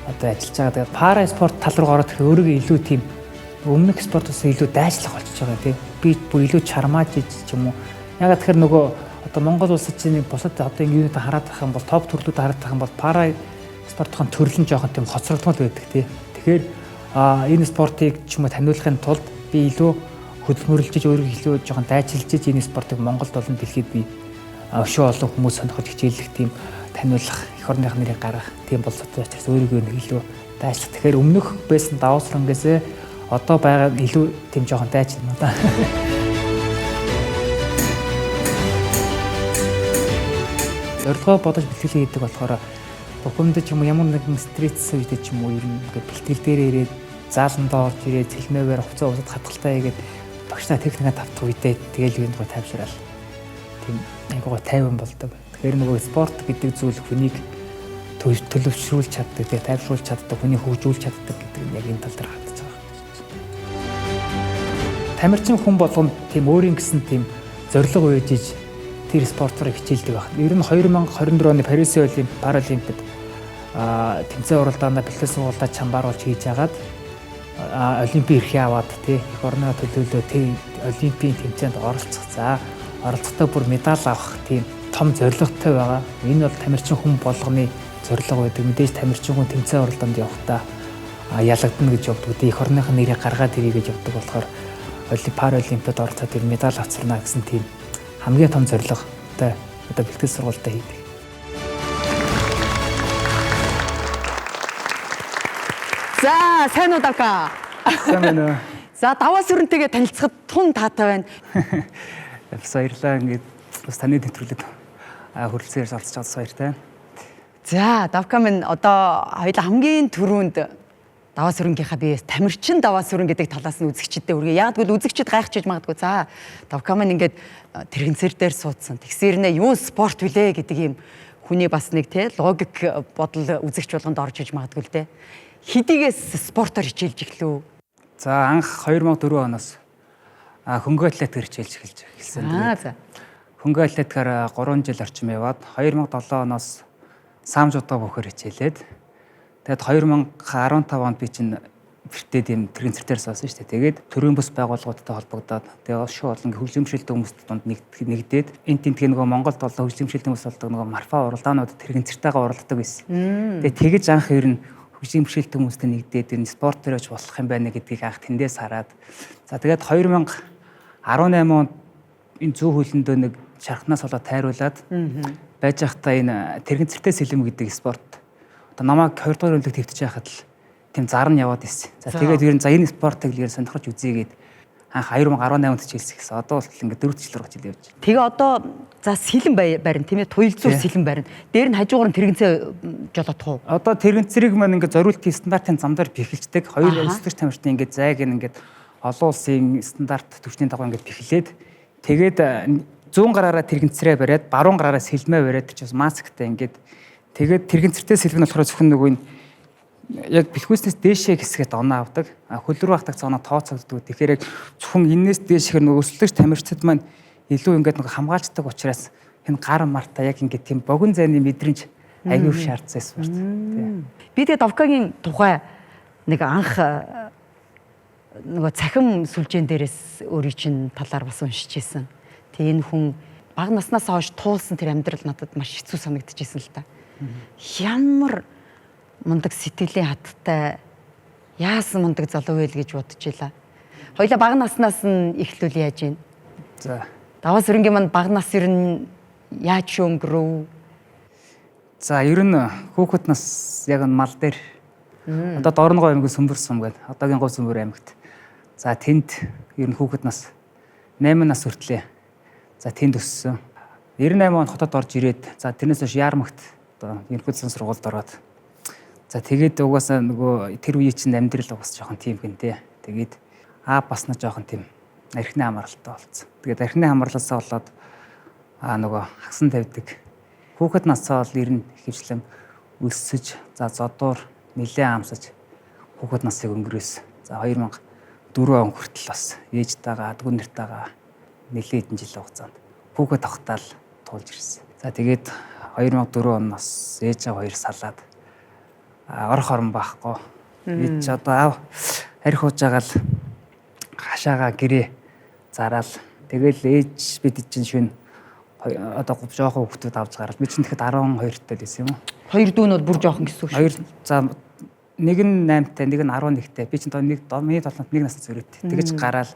одоо ажиллаж байгаа. Тэгээд пара спорт тал руу ороод өөрийгөө илүү тийм өмнөх спортоос илүү дайчлах болчихж байгаа тийм. Би бүр илүү чармааж ч юм уу. Яг тэгэхээр нөгөө одоо Монгол улсад чинь бусад одоо ингэ юунуудаа хараад байх юм бол топ төрлүүдээ хараад байх юм бол пара спортын төрөл нь жоохон тийм хоцрогдмол байдаг тийм. Тэгэхээр энэ спортыг ч юм уу таниулахын тулд би илүү хөдөлмөрлөж өөрийгөө илүү жоохон дайчилж энэ спортыг Монголд болон дэлхийд би өшөө олон хүмүүс сонирхож хичээллэх тийм таниулах эх орных нэрийг гаргах тийм болцоотой учраас өөрийгөө нэг илүү дайчлах. Тэгэхээр өмнөх байсан даваасрангээс одоо байгаа илүү тийм жоохон дайчилна да. Зорилгоо бодож бэлтгэлээ хийдэг болохоор бухимд ч юм уу ямар нэгэн стресс үедээ ч юм уу ер нь ингээд бэлтгэл дээр ирээд зааландаа орж ирээд цэлмээгээр хувцас усад хатгалтай хийгээд багштай техникаа тавтах үедээ тэгэл юунд гоо тайвшраал. Тийм айгуугаа тайван болдог. Тэгэхээр нөгөө спорт гэдэг зүйл хүнийг төлөвшрүүлж чаддаг, тэгээ тайвшруулж чаддаг, хүнийг хөгжүүлж чаддаг гэдэг нь яг энэ тал дээр хандж байгаа. Тамирчин хүн болгонд тийм өөрийн гэсэн тийм зорилго үйжиж тэр спортоор хичээлдэг байх. Ер нь 2024 оны Парисын Паралимпиад тэмцээн уралдаанд бэлтгэл сургалтаа чамбааруулж хийж агаад олимпийн эрхээ аваад тий эх орны төлөөлөө тий олимпийн тэмцээнд оролцох. За оролцохдоо бүр медаль авах тийм том зорилготой байгаа. Энэ бол тамирчин хүн болгоны зорилго байдаг. Мэдээж тамирчин хүн тэмцээн уралдаанд явахдаа ялагдана гэж явдаг. Эх орныхын нэрийг гаргаад ирээ гэж явдаг болохоор Паралимпиад оролцоод тэр медаль авцарна гэсэн тийм хамгийн том зорилготой одоо бэлтгэл сургалтаа хийдэг. За сайн уу давка. Сайн байна. За даваас өрөнтэйгээ танилцахад тун таатай байна. Бас баярлалаа ингээд бас таны нэвтрүүлэгт хүрэлцээрс олцож байгаа баяртай. За давка минь одоо хоёул хамгийн түрүүнд даваас өрөнгийнхаа би тамирчин даваас өрөн гэдэг талаас нь үзэгчдэд үргээ. Яг тэгвэл үзэгчд гайхчихж магадгүй. За давка минь ингээд тэрэгцэр дээр суудсан. Тэгсэрнэ юу спорт вүлээ гэдэг юм хүний бас нэг те логик бодол үзэгч болгонд орж иж магадгүй л те. Хэдийгээс спортоор хичээлж эхлэв. За анх 2004 оноос хөнгө атлетикээр хичээлж эхэлсэн. За. Хөнгө атлетикаар 3 жил орчим яваад 2007 оноос саамжуудаа бөхөр хичээлээд Тэгээд 2015 онд би чинь бэртээ тийм тренцэртээр суусан шүү дээ. Тэгээд төрийн бус байгууллагуудтай холбогдоод тэгээд шүү бол ингээ хөгжимшилтэй хүмүүстэй дунд нэгдээд энэ тентгээ нөгөө Монголд бол хөгжимшилтэй хүмүүс болдог нөгөө марфа уралдаанууд тренцэртэйгээ уралддаг байсан. Тэгээд тэгэж анх ер нь хөгжимшилтэй хүмүүстэй нэгдээд энэ спорт төрөж болох юм байна гэдгийг анх тэндээс хараад за тэгээд 2018 онд энэ зүү хөлөндөө нэг шархнаас болоод тайруулаад байж байхдаа энэ тэрэгцэртэй сэлэм гэдэг спорт одоо намайг 20 дугаар өдрөг твтэж байхад л тийм зар нь яваад ирсэн. За тэгээд ер нь за энэ спортыг л ер нь сонирхож үзье гээд анх 2018 онд хичээлсэн гэсэн. Одоо бол ингээд 4 жил рүү хичээл явж байна. Тэгээ одоо за сэлэн барина тийм ээ туйлзуур сэлэн барина. Дээр нь хажуугаар нь тэрэгцээ жолоодох уу? Одоо тэрэгцэрийг маань ингээд зориултын стандартын замдаар бэхэлждэг. Хоёр өлсгч тамирчдын ингээд зайг ингээд олон улсын стандарт түвшний дагуу ингээд бэхлээд тэгээд 100 гараараа тэрэгцрээ бариад баруун гараараа сэлмээ бариад ч бас масктай ингээд тэгээд тэрэгцэртэй сэлгэн болохоор зөвхөн нөгөө яг бэлхүүснээс дээшээ хэсгээд оноо авдаг. Хөл рүү хатагц оноо тооцогддог. Тэгэхээр яг зөвхөн энэс дээшгээр нөгөө өсөлтөж тамирчид маань илүү ингээд нөгөө хамгаалцдаг учраас энэ гар марта яг ингээд тийм богино зайны мэдрэмж аягүй их шаардсан спорт. Би тэгээ Довкагийн тухай нэг анх нөгөө цахим сүлжээн дээрээс өөрийн чинь талаар бас уншиж ирсэн. Тэгээ энэ хүн бага наснаас хойш туулсан тэр амьдрал надад маш хэцүү санагдчихсэн л та. Ямар мундаг сэтгэлийн хаттай яасан мундаг залуу вэ гэж бодож илаа. Хоёлаа бага наснаас нь эхлүүл яаж ийн. За. Даваа сөрөнгийн манд бага нас ер нь яаж өнгөрөв? За ер нь хүүхэд нас яг мал дээр одоо Дорногов аймгийн Сүмбэр сум гэдэг одоогийн Говь Сүмбэр аймагт. За тэнд ер нь хүүхэд нас 8 нас хүртлээ. За тэнд өссөн. 98 онд хотод орж ирээд за тэрнээс хойш Яармагт одоо ерөнхийдөө сургуульд ороод за тэгээд угаасаа нөгөө тэр үеийн чинь амьдрал угаас жоохон тийм гэнтэй. Тэгээд бас нэг жоохон тийм архины хамааралтай болсон. Тэгээд архины хамаарласаа болоод нөгөө хагсан тавьдаг. Хүүхэд насаа бол ер нь хөвчлэн өссөж за зодуур нэлээд амсаж хүүхэд насыг өнгөрөөс. За 2004 он хүртэл бас ээжтэйгээ адгүй нартайгаа нэлээд хэдэн жил хугацаанд хүүхэд авахтаа л туулж ирсэн. За тэгээд 2004 оноос ээжээ хоёр салаад орох орон байхгүй. Ээж ч одоо арх уужаагаал хашаага гэрээ зараал. Тэгэл ээж бид чинь шүн одоо жоохон хүүхдүүд авч гараад би чинь тэгэхэд 12 тал байсан юм уу? Хоёр дүүнүүд бүр жоохон гэсэн үг шүү. Хоёр за нэг нь 8-тай, нэг нь 11-тай. Би чинь миний толгойд нэг настай зөрөөтэй. Тэгэж гараал.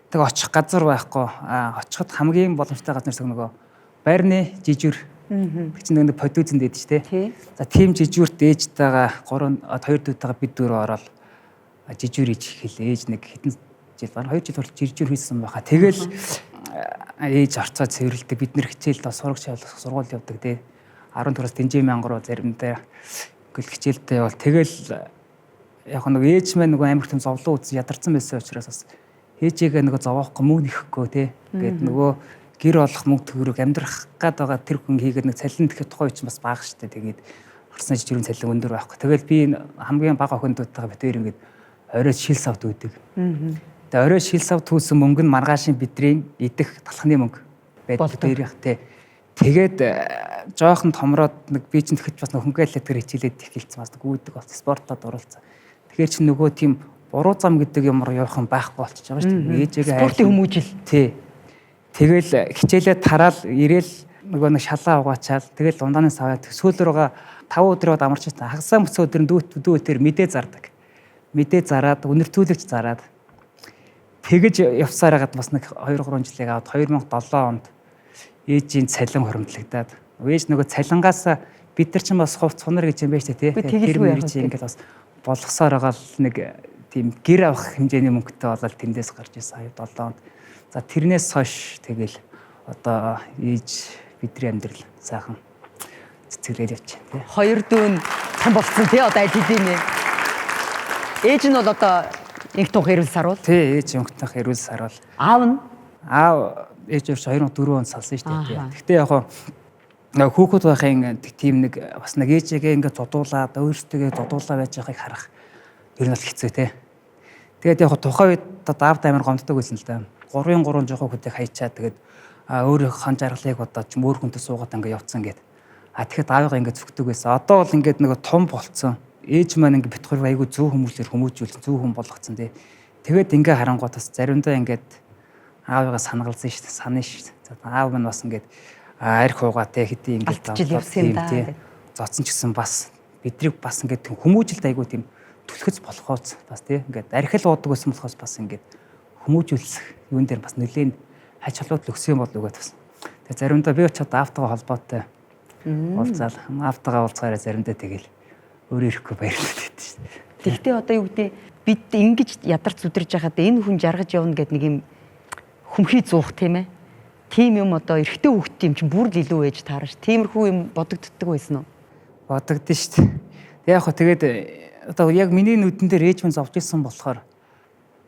Тэг очих газар байхгүй. Очиход хамгийн боломжтой газар нөгөө байрны жижүүр. Тэг чинь нэг подүүзэнд дэд ч тий. За тийм жижүүрт ээжтэйгээ 2 дүүтэйгээ бид дөрөв ороод жижүүр ээж хэлээ. Ээж нэг хэдэн жил баг 2 жил хүртэл жижүүр хийсэн байхаа. Тэгэл ээж орцоо цэвэрлдэг. Бид нэр хичээлд сурагч сургууль явдаг тий. 14-өөс тэнжээ мянган руу заримдаа гэл хичээлдээ бол тэгэл яг нэг ээж маань нөгөө амар хэм зовлон үз ядарсан байсан учраас бас ээжигээ нөгөө зовоохгүй мөнгө нэхэхгүй тий. Ингээд нөгөө гэр олох мөнгө төгрөг амьдрах гад байгаа тэр хүн хийгээд нэг цалин гэхэд тухай чинь бас бага штэ. Тэгээд орсон жирийн цалин өндөр байхгүй. Тэгэл би хамгийн бага охиндуудтайгаа битээр ингээд орой шил савд үүдэг. Тэгээд орой шил савд түүсэн мөнгө нь маргаашийн бидрийн идэх талхны мөнгө байдаг дээрх тий. Тэгээд жоохон томроод нэг би чинь тэгэхэд бас хөнгөлөлт тэр хичээлээд эхэлсэн бас гүйдэг бол спортод оролцсон. Тэгэхээр чи нөгөө тийм буруу зам гэдэг юмар явах юм байхгүй болчихж байгаа шүү дээ. Ээжээгээ спортын хүмүүжил. Тий. Тэгэл хичээлээ тараал ирээл нөгөө нэг шалаа угаачаал тэгэл ундааны саваа төсөөл рүүгээ 5 өдрөд амарч байсан. Хагасаа мөцөө өдөр нь дүү тэр мэдээ зардаг. Мэдээ зараад үнэртүүлэгч зараад тэгэж явсаар хагаад бас нэг 2-3 жилиг аваад 2007 онд ээжийн цалин хуримтлагдаад ээж нөгөө цалингаас бид нар ч бас хувц цунар гэж юм байна шүү дээ тий. Тэр мөр чи ингээд бас болгосоор байгаа л нэг тийм гэр авах хэмжээний мөнгөтэй болол тэндээс гарч ирсэн 2007 онд. За тэрнээс хойш тэгэл одоо ээж бидний амьдрал сайхан цэцгэлээд явчихна тий. Хоёр дүүн цан болцсон тий одоо аль хэдийн нэ. Ээж нь бол одоо инх тух хэрүүл саруул. Тий ээж өнгөтнөх хэрүүл саруул. Аав нь ээж авч 2004 онд салсан шүү дээ. Гэхдээ яг нэг хүүхэд байхын тийм нэг бас нэг ээжээгээ ингээд зодуулаад өөртөө зодуулаа байж байгааг харах ер нь бол хэцүү те. Тэгээд яг тухайн үед аав амар гомддог байсан л да. 3 жоохон хүүхдийг хайчаад тэгээд өөр хан жаргалыг бодоод ч мөр хүнтэй суугаад ингээд явцсан гээд. Тэгэхэд аавыгаа ингээд зүгтдэг байсан. Одоо бол ингээд нэг том болцсон. ээж маань ингээд бит хоёр айгүй зөв хүмүүжүүлсэн зөв хүн болгоцсон тий. Тэгээд ингээ харангуй бас заримдаа ингээд аавыгаа санагалсан шүү дээ. Санаа шүү дээ. Аав маань бас ингээд арх уугаатай хэдий ингээд зоцсон ч гэсэн бас бидрийг бас ингээд хүмүүжилт айгүй тийм түлхэц болохоос бас тий ингээд архил уудаг байсан болохоос бас ингээд хүмүүжүүлэх юун дээр бас нэлээд хач холбогдол өгсөн юм болов уу гэдэг бас. Тэгээд заримдаа би ч одоо аавтайгаа холбоотой уулзаал аавтайгаа уулзгаараа заримдаа тэгэл өөрөө ирэхгүй баярлалаа гэдэг шүү дээ. Тэгтээ одоо юу гэдэг бид ингэж ядарч зүдэрж байхад энэ хүн жаргаж явна гэдэг нэг юм хүмхий зуух тийм ээ. Тийм юм одоо эрэгтэй хүүхд юм чинь бүр л илүү ээж таараш. Тиймэрхүү юм бодогддог байсан уу? Бодогдсон шүү дээ. Яг хөө тэгээд одоо яг миний нүдэн дээр ээж минь зовж ирсэн болохоор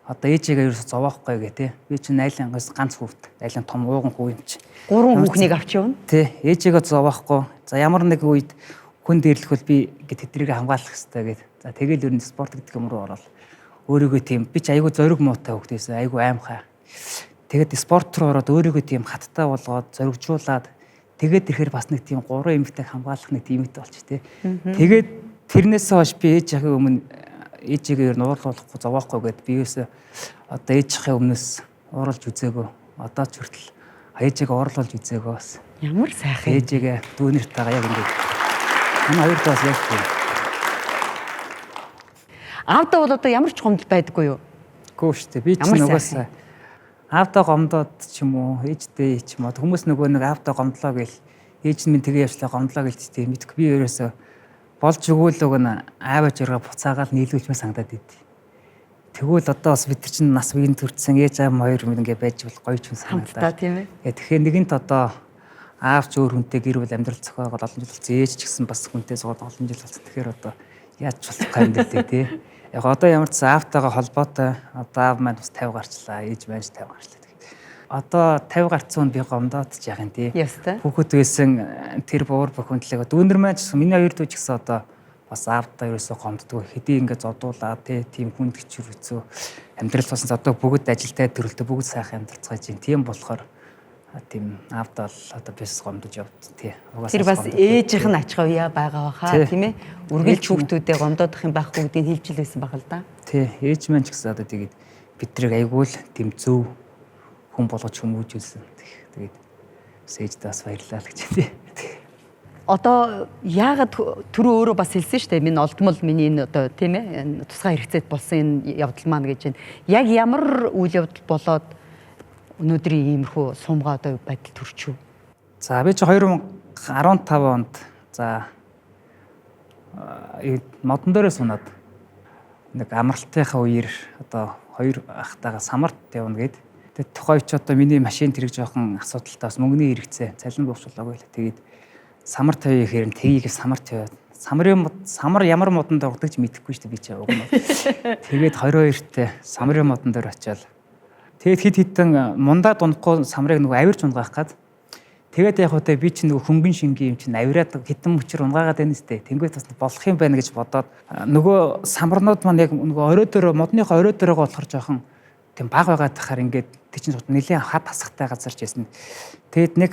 одоо ээжигээ ерөөсө зовоохгүй гэ тий. Би чинь айлангаас ганц хүүхд, айлан том ууган хүү юм чи. 3 хүүхнийг авч явна. Тий, ээжигээ зовоохгүй. За ямар нэг үед хүн дээрлэхвэл би тэднийг хамгаалах хэрэгтэй гэд. За тэгэл ер нь спорт гэдэг юм руу ороод өөрийгөө тийм би ч айгүй зориг муутай хүүхдээсэн, айгүй аимхай. Тэгээд спорт руу ороод өөрийгөө тийм хаттай болгоод зоригжуулаад тэгээд ирэхээр бас нэг тийм 3 эмэгтэй хамгаалах нэг тиймэт болч тий. Тэгээд тэрнээс хойш би ээжийнхээ өмнө ээжигээ ер нь уурлуулахгүй зовоохгүй гэд би юусе одоо ээжийнхээ өмнөөс уурлж үзээгөө. Одоо ч хүртэл ээжигээ уурлуулж үзээгөө бас. Ямар сайхан. Ээжигээ дүүнэртэйгээ яг ингэж энэ хоёр таас яг тийм. Аавдаа бол одоо ямар ч гомдол байдаггүй юу? Гүү штэ би ч нугасаа аавдаа гомдоод ч юм уу ээжтэй ч юм уу хүмүүс нөгөө нэг аавдаа гомдлоо гэл ээж минь тэгээ явчлаа гомдлоо гэлж тийм мэдгүй би ерөөсөө болж өгөөл уг нь ааваа жиргээ буцаагаал нийлүүлж мэ сангадаад идэв. Тэгвэл одоо бас бид чинь нас үеийн төрсэн ээж аав хоёр минь ингээ байж бол гоё ч юм санагдаа тийм ээ. Тэгэхээр нэгэнт одоо аав ч өөр хүнтэй гэр бүл амьдрал зохиогоод олон жил болсон ээж ч гэсэн бас хүнтэй зогоод олон жил болсон. Тэгэхээр одоо яаж болох юм бэ тий. Яг одоо ямар ч аавтайгаа холбоотой одоо аав маань бас 50 гарчлаа, ээж маань 50 гарчлаа. Одоо 50 гарцсан би гомдоод ч яах юм тий. Хүүхэд байсан тэр буур бохондлыг дүүнэр маань ч миний хоёр дүү ч гэсэн одоо бас аавтаа ерөөсөө гомддгоо хэдий ингээд зодуулаад тий тийм хүнд гिचүр үзөө амьдрал болсон одоо бүгд ажилтай төрөлтөө бүгд сайхан амьдрацгааж байна. Тийм болохоор тийм аавтаа л одоо бис гомдож явд тий. Тэр бас ээжийнх нь ач хавьяа байгаа баха тийм ээ. Үргэлж хүүхдүүдээ гомдоодох юм байхгүй гэдгийг хэлж л байсан байгаа л да. Тий, ээж маань ч гэсэн одоо тэгээд бидрийг айгүй л тийм зөв хүн болгож хүмүүжүүлсэн. Тэгээд ээждээ бас баярлалаа гэж тий. Одоо яагаад түрүү өөрөө бас хэлсэн шүү дээ. Миний олдмол миний энэ одоо тийм ээ тусгай хэрэгцээд болсон энэ явдал маань гэж байна. Яг ямар үйл явдал болоод өнөөдрийн иймэрхүү сумгаа одоо байдал төрчүү. За би чи 2015 онд за модон дээрээ сунаад нэг амралтынхаа үеэр одоо хоёр ахтайгаа самарт явна гэд. Тэгээд тухайч одоо миний машин тэрэг жоохон асуудалтаас мөнгөний хэрэгцээ цалин бууцуулаагүй л. Тэгээд самарт тавья гэхээр тгийг самарт тавиад самар ямар модонд ордог ч мэдэхгүй шүү дээ би чи уг нь. Тэгээд 22-т самрын модон дээр очиад тэгээд хит хитэн мундаа дунахгүй самрыг нөгөө авирч унгаах гад. Тэгээд яг хөтэ би чи нөгөө хөнгөн шингийн юм чинь авираад хитэн мөчөр унгаагаад байна сте. Тэнгуэт бас болох юм байна гэж бодоод нөгөө самарнууд маань яг нөгөө орой дээр модныхоо орой дээрээ болохоор жоохон тийм баг байгаад тахаар ингээд тий чинь нэлийн хад хасахтай газар ч байсан. Тэгэд нэг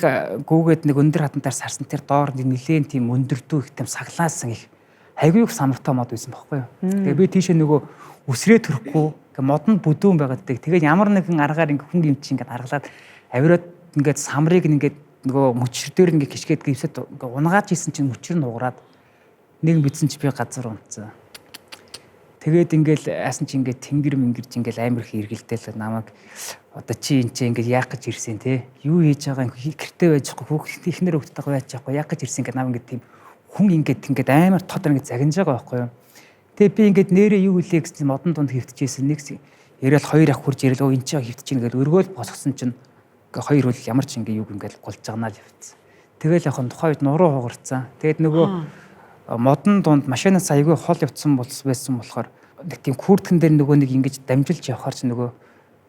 гүүгээд нэг өндөр хатантаар сарсан тэр доор нэлийн тийм өндөрдөө их тийм саглаасан их хайгүй их самартай мод байсан байхгүй юу. Тэгээ би тийшээ нөгөө үсрээ төрөхгүй модон бүдүүн байгаад тэгээд ямар нэгэн аргаар ингээ хүн юм чинь ингээ аргалаад авираад ингээ самрыг ингээ нөгөө мөчр дээр ингээ хишгээд гівсэд ингээ унгааж исэн чинь мөчр нь уураад нэг мэдсэн чи би газар унцсан. Тэгээд ингээл яасан чи ингээ тэнгэр мингэрж ингээл амар их эргэлдээл намайг одоо чи энэ чи ингээ яах гэж ирсэн те юу хийж байгаа гэртээ байж байгаа хүүхд ихнэр хөвгтэйгээ байж байгаа яах гэж ирсэн ингээ намайг ингээ тийм хүн ингээ амар тодор ингээ загинж байгаа байхгүй юу. Тэгээ би ингээд нэрээ юу хэлээ гэсэн модон дунд хөвтчихсэн нэг яриад хоёр ах хурж ярил энэ ч хөвтчих ингээд өргөөл босгосон чинь ингээ хоёр үл ямар ч ингээ юг ингээд гулж байгаа л явцсан. Тэгэл яг тухайд нуруу хугарцсан. Тэгээд нөгөө модон дунд машинаас аягүй хол явцсан байсан болохоор нэг тийм курткэн дээр нөгөө нэг ингэж дамжилж явхаар ч нөгөө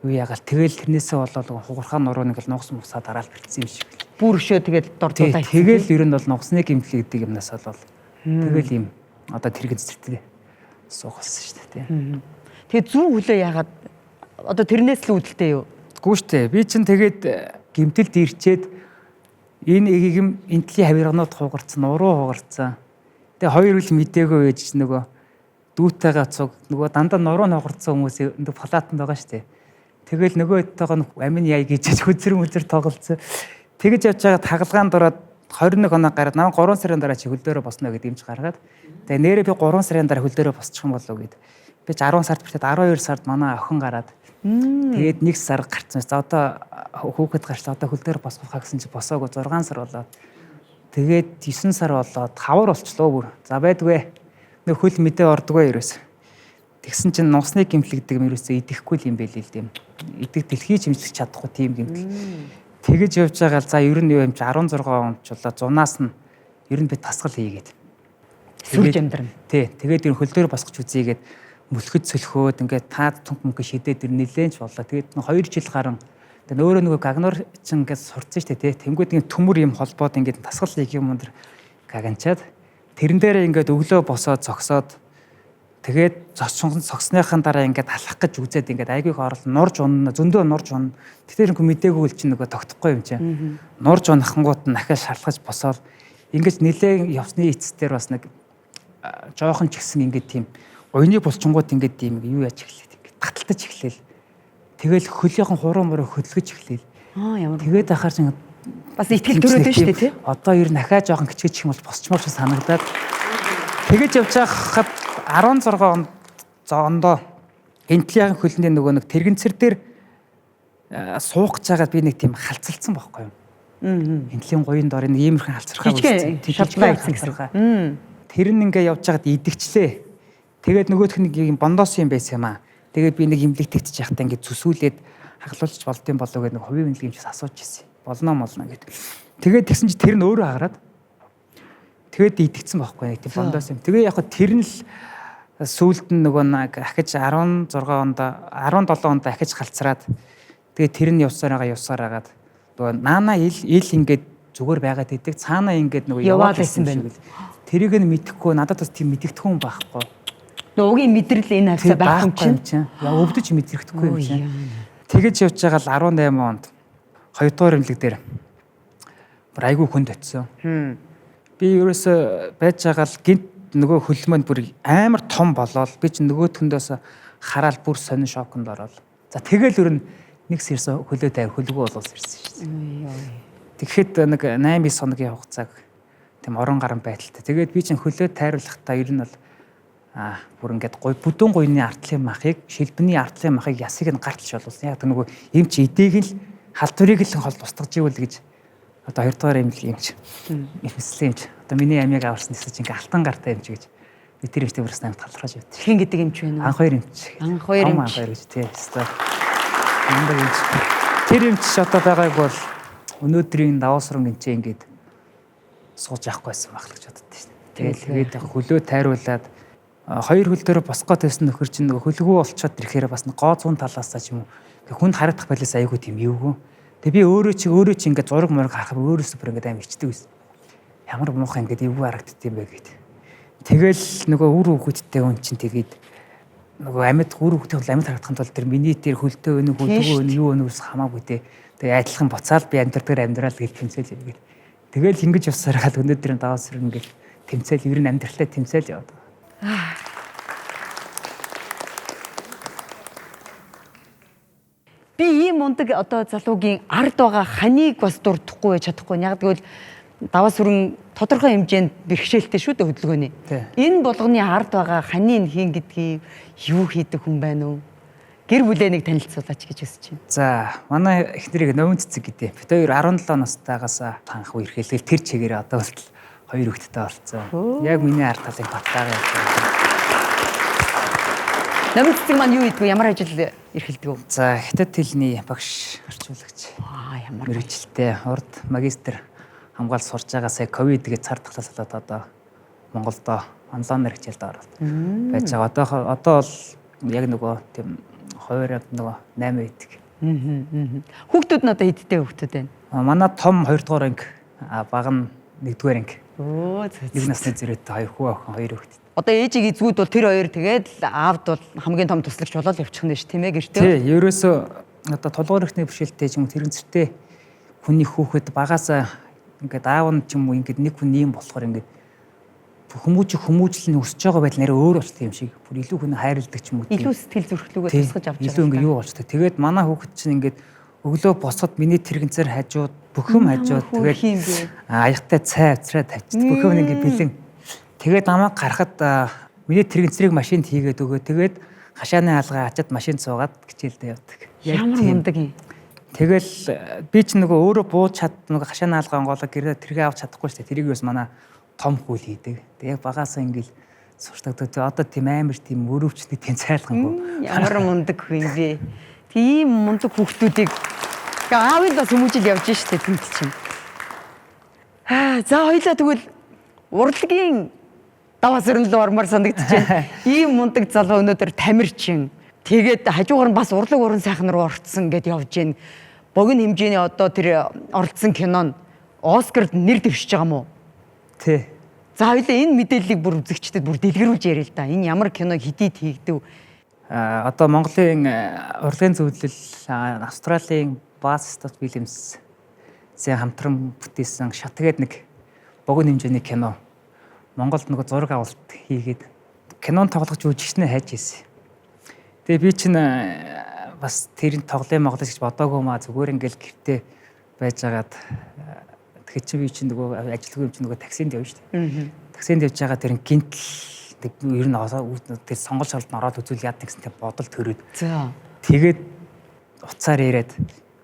юу яагаал тэгэл тэрнээсээ болоод хугархаа нуруу нэг л нугсан мусаа дараал бэлдсэн юм шиг. Бүр өшөө тэгээд дордуулаа. Тэгэл ер нь бол нугсны гимтэл гэдэг юмнаас болол тэгэл юм одоо тэрэг зэрэгтэй суугасан шүү дээ тийм. Тэгээ зүү хөлөө яагаад одоо тэрнээс л үүдэлтэй юу? Гүү штэ. Би чинь тэгээд гимтэлд ирчээд энэ эгэгэм энтлийн хавирганууд хугарцсан, уруу хугарцсан. Тэгээ хоёр үл мдээгүй байж нөгөө дүүтэйгээ цуг нөгөө дандаа нуруу ногорцсон хүмүүс энэ палатанд байгаа шүү дээ. Тэгэл нөгөөтэйгээ амин яй гэж хүзэр тоглолцсон. Тэгэж явж байгаа тагалгаанд ороод 21 хоног гараад намайг 3 сарын дараа чи хөлдөөрөө босно гэдэг юмч гаргаад. Тэгээ нэрээ би 3 сарын дараа хөлдөөрөө босчих юм болов гэд. Би 10 сард битээд 12 сард манай охин гараад. Тэгээд 1 сар гарцсан. За одоо хүүхэд гарчлаа одоо хөлдөөр босгох гэсэн чи босоогүй 6 сар болоод. Тэгээд 9 сар болоод 5 болчлоо бүр. За байдгүй. Нөх хөл мэдээ ордгоо ерөөс. Тэгсэн чинь нусны гэмтэл гэдэг юм ерөөсөө идэхгүй юм байл л юм. Идэх дэлхий чимжлэх чадахгүй тийм гэмтэл. Тэгэж явж байгаа л за ер нь юу юм чи 16 онд ч болоо зунаас нь ер нь би тасгал хийгээд. Сүлж амьдрна. Тий. Тэгээд ер нь хөлдөр босгож үзьегээд мөлхөд сөлхөөд ингээд таад тунх мөнгө шидээд ер нэлээд ч болоо. Тэгээд 2 жил гарan тэгээд өөрөө нөгөө гагнор ч ингээд сурцсан шүү дээ тий. Тэнгүүд ингээд төмөр юм холбоод ингээд тасгал хийх юм өндөр гаганчаад тэрэн дээрээ ингээд өглөө босоод зогсоод тэгээд цогсныхаа дараа ингээд алах гэж үзээд ингээд айгүйх орол нурж унна зөндөө нурж унна. Тэгэхээр ингээм мдээгүй л чинь нөгөө тогтохгүй юм чинь. Нурж унахангууд нь дахиад шалгаж босоод ингээд нэлээд явсны эцсээр бас нэг жоохон ч гэсэн ингээд тийм уйны булчингууд ингээд тийм юу яаж эхлэв ингээд таталтаж эхлэв. Тэгэл хөлийнхэн хуруу муруу хөдөлгөж эхлэв. Ямар. Тэгээд ахаар чинь бас итгэл төрөөд шүү дээ тий. Одоо ер нь ахаа жоохон кичээчих юм бол босчмоор ч санагдаад тэгэж явж байхад 16 ондоо энтлийн хөлний нөгөө нэг тэрэгцэр дээр суух гэж байгаад би нэг тийм халцалцсан байхгүй юу. Энтлийн гоён дор нэг иймэрхэн халцрахаа үзсэн. Шалбаа хийсэн гэсэн. Тэр нь ингээ явж байгаад идэгчлээ. Тэгээд нөгөөх нэг юм бондоос юм байсан юм аа. Тэгээд би нэг имлэг тэгтэж яхтаа ингээ зүсүүлээд хаглуулчих болд юм болов гэдэг нэг хувийн имлэгчээс асууж ирсэн. Болно гэдэг. Тэгээд тэгсэн чи тэр нь өөрөө хагараад тэгээд идэгцэн байхгүй нэг тийм бондоос юм. Тэгээ яг хөө тэр нь л сүүлд нь нөгөө нэг ахиж 16 онд 17 онд ахиж халцраад тэгээ тэр нь явсаар агаад нөгөө наана ил ингээд зүгээр байгаад идэг цаана ингээд нөгөө яваад байсан байх. Тэрийг нь мэдэхгүй надад бас тийм мэдэгдэх хүн байхгүй. Нөгөө угийн мэдрэл энэ хавцаа байх юм чинь. Яа өвдөж мэдрэхдэггүй юм чинь. Тэгэж явж байгаа л 18 онд 2 дугаар имлэг дээр айгүй хүнд очсон. Би ерөөсөө байж байгаа л гинт нөгөө хөлмөнд бүр амар том болоод би ч нөгөө төндөөс хараад бүр сонин шоконд ороод. За тэгэл ер нь нэг сэрс хөлөө тавь хөлгөө болоос ирсэн шүү дээ. Тэгэхэд нэг 8-9 хоногийн хугацааг тийм орон гарan байдалтай. Тэгээд би чинь хөлөө тайруулахдаа ер нь бол бүр ингээд бүдүүн гуйны артлын махыг шилбэний артлын махыг ясыг нь гарталж болуулсан. Яг нөгөө юм чи идээг л халдварыг л хол устгаж ивэл гэж одоо 2 дугаар имлэг юм чи. Имслээ юм чи. Одоо миний амийг аварсан гэсэн чинь ингээ алтан гартай юм чи гэж. Би тэр ихтэй бүрээс намайг талархаж байд. Хэн гэдэг юм ч вэ нөө? Анх хоёр юм чи. Анх хоёр юм чи. гэж тий. Тэр юм чи одоо байгааг бол өнөөдрийн даваа суран гинчээ ингээд сууж явахгүйсэн байх л гэж боддоо шүү дээ. Тэгээд хөлөө тайруулаад 2 хөл дээр босгоод байсан нөхөр чинь нөгөө хөлгөө олцоод ирэхээр бас гоо 100 талаасаа ч юм уу хүнд харагдах байлаас айгүй тийм эвгүй. Тэгээ би өөрөө чи ингээд зураг мураг харахад өөрөөсөө бүр ингээд аим ичдэг байсан. Ямар муухай ингээд эвгүй харагддсан бэ гэд. Тэгэл нөгөө үр хөвгүүдтэй хүн чинь тэгээд нөгөө амьд үр хөвгтэй бол амьд харагдахын тулд тэр миний тэр хөлтөө өнө хөлгөө өнө юу өнөөс хамаагүй те. Тэгээ айдлахын буцаал би амьдрал гэж тэмцээл хийгээд. Тэгэл ингэж явсараа гал өнөөдрийн даваа сэрэн ингээд тэмцээл ер нь амьдралтай тэмцээл яваад. Би ийм мундаг одоо залуугийн ард байгаа ханыг бас дурдахгүй чадахгүй. Яг тэгвэл даваа сүрэн тодорхой хэмжээнд бэрхшээлтэй шүү дээ хөдөлгөөний. Энэ болгоны ард байгаа ханыг хийн гэдгийг юу хийдэг хүн байна уу? Гэр бүлээ нэг танилцуулаач гэж хүсэж байна. За, манай эхнэрийг Новын Цэцэг гэдэг. Бид хоёр 17 настайгаас танх үерхэлгээл тэр чигээр одоо болтол 2 хүүхэдтэй болцсон. Яг миний ард талын батлаагаа явуулсан. Новын Цэцэг маань юу хийдэг вэ? Ямар ажил эрхэлдэг вэ? За, хятад хэлний багш орчуулагч. Ямар мэргэжилтэй урд магистр хамгаалж сурж байгаа сая ковид гэж цар тахлаас болоод одоо Монголдо онлайнаар хичээлд ороод байж байгаа. Одоо бол яг нөгөө тийм 2 нөгөө 8 байдаг. Хүүхдүүд нь одоо хэдтэй хүүхдүүд байна? Манай том 2 дугаар анги, бага нь 1 дугаар анги. Нэг насны зэрэгтэй 2 хүү охин 2 хүүхэд. Одоо ээжийг эзгүүд бол тэр 2 тэгээд аавд бол хамгийн том туслагч болоод явчих нь ш тийм ээ гэртээ. Тий, ерөөсөө одоо толгойн ихний бэрхшээлтэй ч юм уу тэрэгцэртэй хүний хүүхэд багаас ингээд аав нь ч юм уу ингээд нэг хүн ийм болохоор ингээд хүмүүжлэн өсөж байгаа байдал нэрээ өөр болтой юм шиг. Бүр илүү хүн хайрладаг ч юм уу. Илүү сэтгэл зүрхлүүгээ тусгаж авч байгаа. Илүү ингээ юу болчтой. Тэгээд манай хүүхэд чинь ингээд өглөө босоход миний тэрэгцээр хажууд бүх юм хажууд тэгээд аяхтай цай авчраа тавьчихдаг. Бүх юм ингээ бэлэн. Тэгээд намайг гарахад миний тэрэгцрийг машинд хийгээд өгөө. Тэгээд хашааны хаалгаа ачаад машинд суугаад хичээлдээ явдаг. Ямар мундаг юм. Тэгэл би ч нөгөө өөрөө бууж чад нөгөө хашааны хаалгаа онгоолоо гэрээ тэргээ авч чадахгүй шүү дээ. Тэрийг бас манай том хүүл хийдэг. Тэг яг багаасаа ингээл суртагддаг. Одоо тийм амар тийм өрөвчний тийм цайлгангүй. Ямар мундаг хүн бэ. Тийм мундаг хүүхдүүдийг аавын бас хүмүүжил явж штэ тэнд чинь. За хоёлаа тэгвэл урлагийн даваа сөрөн рүү ормоор санагдаж байна. Ийм мундаг залуу өнөөдөр тамирчин. Тэгээд хажуугаар нь бас урлаг уран сайхан руу орцсон гэд явж гин. Богино хэмжээний одоо тэр оролцсон кинон Оскарт нэр дэвшиж байгаа мó? Тий. За хоёлаа энэ мэдээллийг бүр үзэгчдэд бүр дэлгэрүүлж яриа л да. Энэ ямар киног хэдийд хийгдэв? Одоо Монголын урлагийн зөвлөл Австралийн Басстад Вильямсийн хамтран бүтээсэн Шат гэдэг нэг богино хэмжээний кино. Монголд нэг зураг авалт хийгээд кинон тоглож үзчихнэ хайж ийсэн. Тэгээ би чинь бас тэрийн тоглоом моглож гэж бодоогүй маа зүгээр ингээл гэртээ байжгаад тэгэхээр чи би чинь нөгөө ажилгүй юм чинь нөгөө таксинд явж штэ. Таксинд явж байгаа тэр гинтл ер нь тэр сонгол шалд нь ороод үзүүл яадаг гэсэн тэр бодол төрөөд. За. Тэгээд уцаар ирээд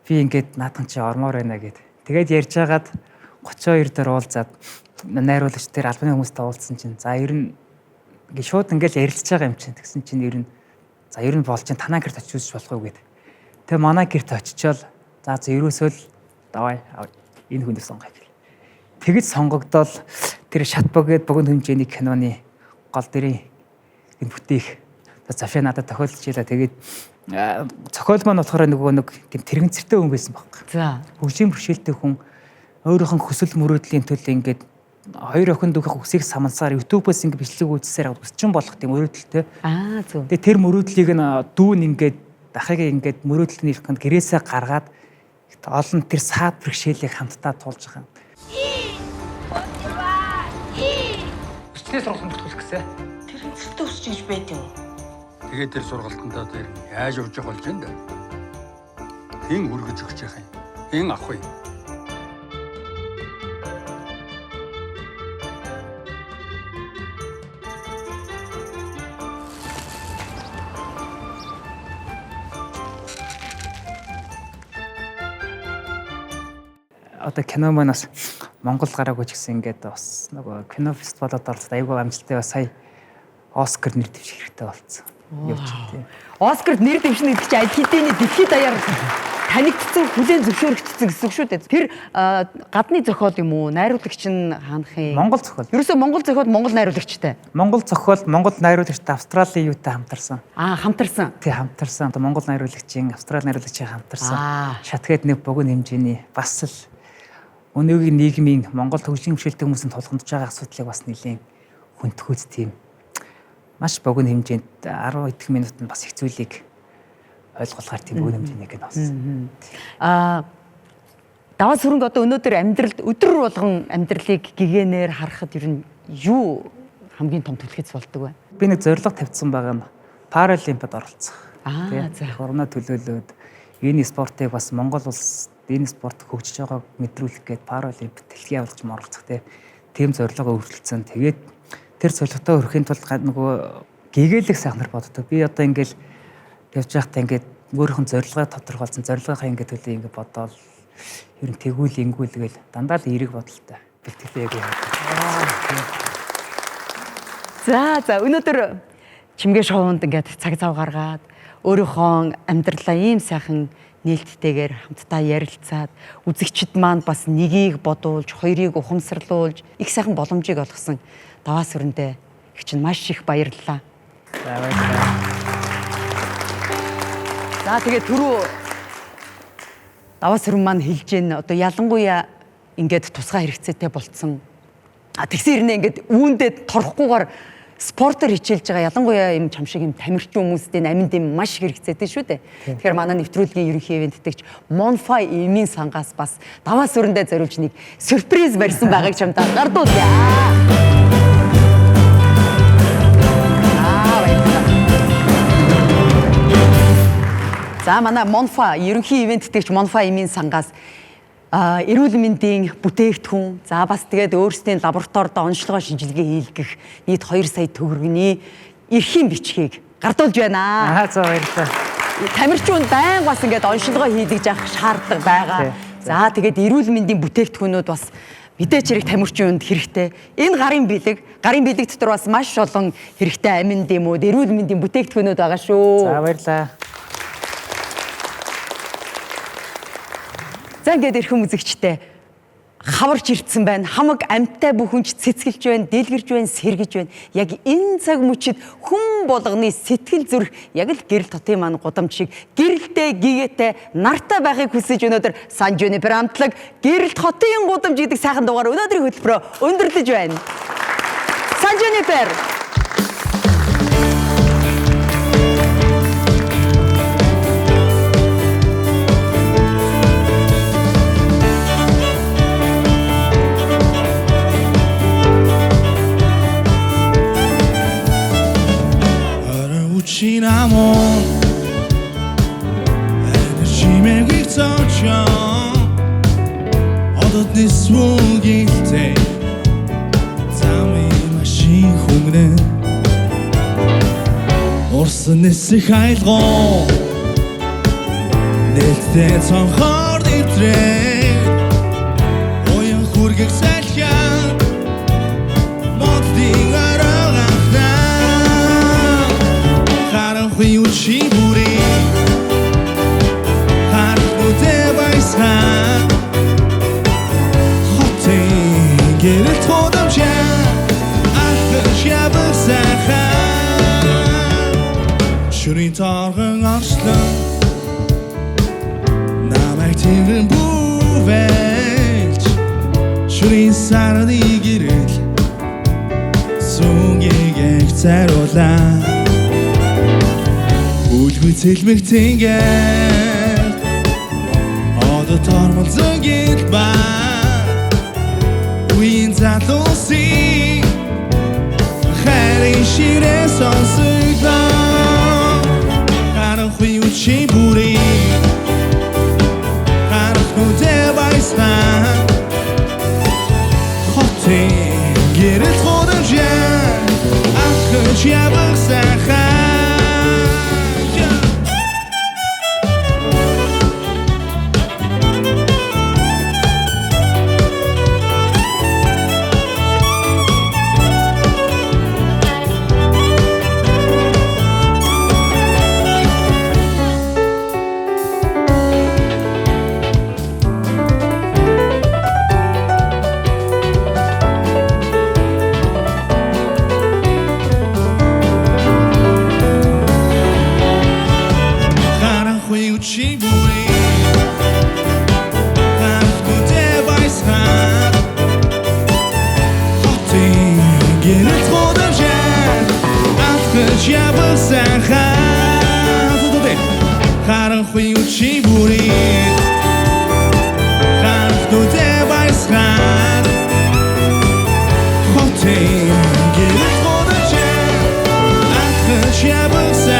би ингээд наадхан чи ормоор байна гэд. Тэгээд ярьж хагаад 32 дээр уулзаад найруулагч тэр албаны хүмүүстэй уулзсан чинь за ер нь ингээд шууд ингээд ярилцж байгаа юм чинь тэгсэн чинь ер нь за ер нь болж чинь танаа гэрт очиж үзэж болох уу гэд. Тэгээ манай гэрт очичоод за ерөөсөө л давай энэ хүнийг сонгоё гэл. Тэгэж сонгогдоод тэр шатбог гээд богино хэмжээний киноны гол дэрийн энэ бүтээх завшаа надад тохиолдож илаа. Тэгээд зохиол маань болохоор нэг тийм тэрэгцэртэй хүн байсан баг. За. Хөгжим бэрхшээлтэй хүн өөрийнх нь хүсэл мөрөөдлийн төлөө ингээд хоёр охин дүүхэх үсийг самансаар YouTube-ээс ингээд бичлэг үзсээр өсчин болох тийм мөрөөдөлтэй. Зөв. Тэгээ тэр мөрөөдлийг нь дүүн ингээд ахыг ингээд мөрөөдөлтний ихэнд гэрээсээ гаргаад олон тэр саад бэрхшээлийг хамтдаа туулж байгаа. Өчтөөс сургалтанд төлөх гэсэн. Тэр өнцөртөө өсч гэж байд юм. Тэгээд тэр сургалтандаа тэр яаж явж байгаа болж байна да. Хэн үргэж өгч яах юм? Хэн авах вэ? Одоо кино манаас Монгол гараагүй ч гэсэн ингээд бас нөгөө кино фестивалд оролцоод аягүй амжилттай бас сая Оскар нэр дэвших хэрэгтэй болсон. Явж тийм. Оскарт нэр дэвшнэ гэдэг чинь аль хэдийн дэлхийд даяар танигдсан хүлээн зөвшөөрөгдсөн гэсэн үг шүү дээ. Тэр гадны зохиол юм уу? Найруулагч нь хаанах юм? Монгол зохиол. Ерөөсөө Монгол зохиол Монгол найруулагчтай. Монгол зохиол Монгол найруулагчтай Австралийн юутай хамтарсан. Хамтарсан. Тий хамтарсан. Одоо Монгол найруулагчийн Австрали найруулагчийн хамтарсан. Шатгээд нэг богино хэмжээний бас л өнөөгийн нийгмийн Монгол хөгжлийн хэмжээлтэй хүмүүсийн тулгамдж байгаа асуудлыг бас нэлийн хүндхүүц тийм маш богино хэмжээнд 10 идэх минутанд бас их зүйлийг ойлгуулахар тийм богино хэмжээний кино болсон. Даваа сүрэнг одоо өнөөдөр амьдралд өдөр болгон амьдралыг гэгэнээр харахад ер нь юу хамгийн том түлхэц болдог вэ? Би нэг зорилго тавьсан байгаа нь Паралимпиад оролцох. За. Орно төлөөлөөд энэ спортыг бас Монгол улс энэ спорт хөгжиж байгааг мэдрүүлэх гээд Паралимпиад дэлхийн явуулж оролцох тийм зорилгоо өргөлдсөн. Тэгээд тэр зорилготоо хүрэхийн тулд нөгөө гэгээлэх сайхнаар боддог. Би одоо ингээл явж байхдаа ингээд өөрийнхөө зорилгоо тодорхойлсон зорилгынхаа ингээд төлөө ингээд бодоол ер нь тэгүүл ингүүлгээл дандаа л эерэг бодолтой бэлтгэлээ яг юм. За өнөөдөр чимгээ шоунд ингээд цаг зав гаргаад өөрийнхөө амьдралаа ийм сайхан нээлттэйгээр хамтдаа ярилцаад үзэгчд маань бас нэгийг бодуулж, хоёрыг ухамсарлуулж, их сайхан боломжийг олгосон даваа сүрэндээ их чинь маш их баярлалаа. За баярлалаа. За тэгээд түрүү даваа сүрэн маань хэлж гэн одоо ялангуяа ингээд тусгай хэрэгцээтэй болцсон. Тэгсэн хэрнээ ингээд үүндээ торохгүйгээр спортоор хичээлж байгаа ялангуяа юм чам шиг юм тамирчин хүмүүстэй аминд юм маш хэрэгцээтэй шүү дээ. Тэгэхээр манай нэвтрүүлгийн ерөнхий ивэнттэйгч Monfy Эмийн сангаас бас даваа сүрэндээ зориулж нэг сюрприз барьсан байгааг чамд гардуулъя. За манай Монфа ерөнхий ивент тэтгэгч Монфа эмийн сангаас эрүүл мэндийн бүтээгдэхүүн за бас тэгээд өөрсдийн лабораторид онцлогоо шинжилгээ хийлгэх нийт 2 сая төгрөгийн эрхийн бичгийг гардуулж байна. За баярлалаа. Тамирчууд байн бас ингээд онцлогоо хийлгэж авах шаардлага байгаа. За тэгээд эрүүл мэндийн бүтээгдэхүүнүүд бас мэдээч хэрэг тамирчиунд хэрэгтэй. Энэ гарын бэлэг дотор бас маш олон хэрэгтэй амин дэмүүд, эрүүл мэндийн бүтээгдэхүүнүүд байгаа шүү. За баярлалаа. За ингээд эрхэм үзэгчтэй хаварч ирдсэн байна. Хамаг амьтаа бүхэнч цэцгэлж байна, дэлгэрж байна, сэргэж байна. Яг энэ цаг мөчид хүн болгоны сэтгэл зүрх яг л гэрэл хотын маань гудамж шиг гэрэлтэй, гэгээтэй, нартай байхыг хүсэж өнөөдөр Сан Жунипер хамтлаг гэрэлт хотын гудамж гэдэг сайхан дугаар өнөөдрийн хөтөлбөрөөр өндөрлөж байна. Сан Жунипер Cinnamon enerjime gitacağım Adat ne svogilte Tami maşin humne Orsa nesi haylgon Nelte tanhar ditre Oyan hurgek selken Moddi Huy uçi buri Har bude baysa Hote geri todam ja Aşkı şabısa ha Şurin targın arslı Namek tigrin bu velç Şurin sarı giril Sun gegekter ola Ütülmekten gel Adı tarmaldı git bak Uyun tatlısı Her işire sansıda Karın huy uçi buri Karın nude baysa Hote geri todunca Akıç yabıksa Karın huy uçi buri Karın nude baysan Hote geri kodaca Akış yabıksa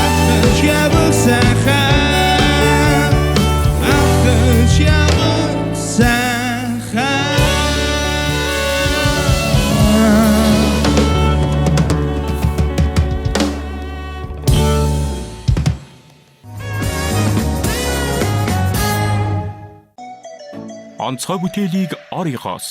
Akış yabıksa Akış yabıksa онцгой бүтээлийг орёгоос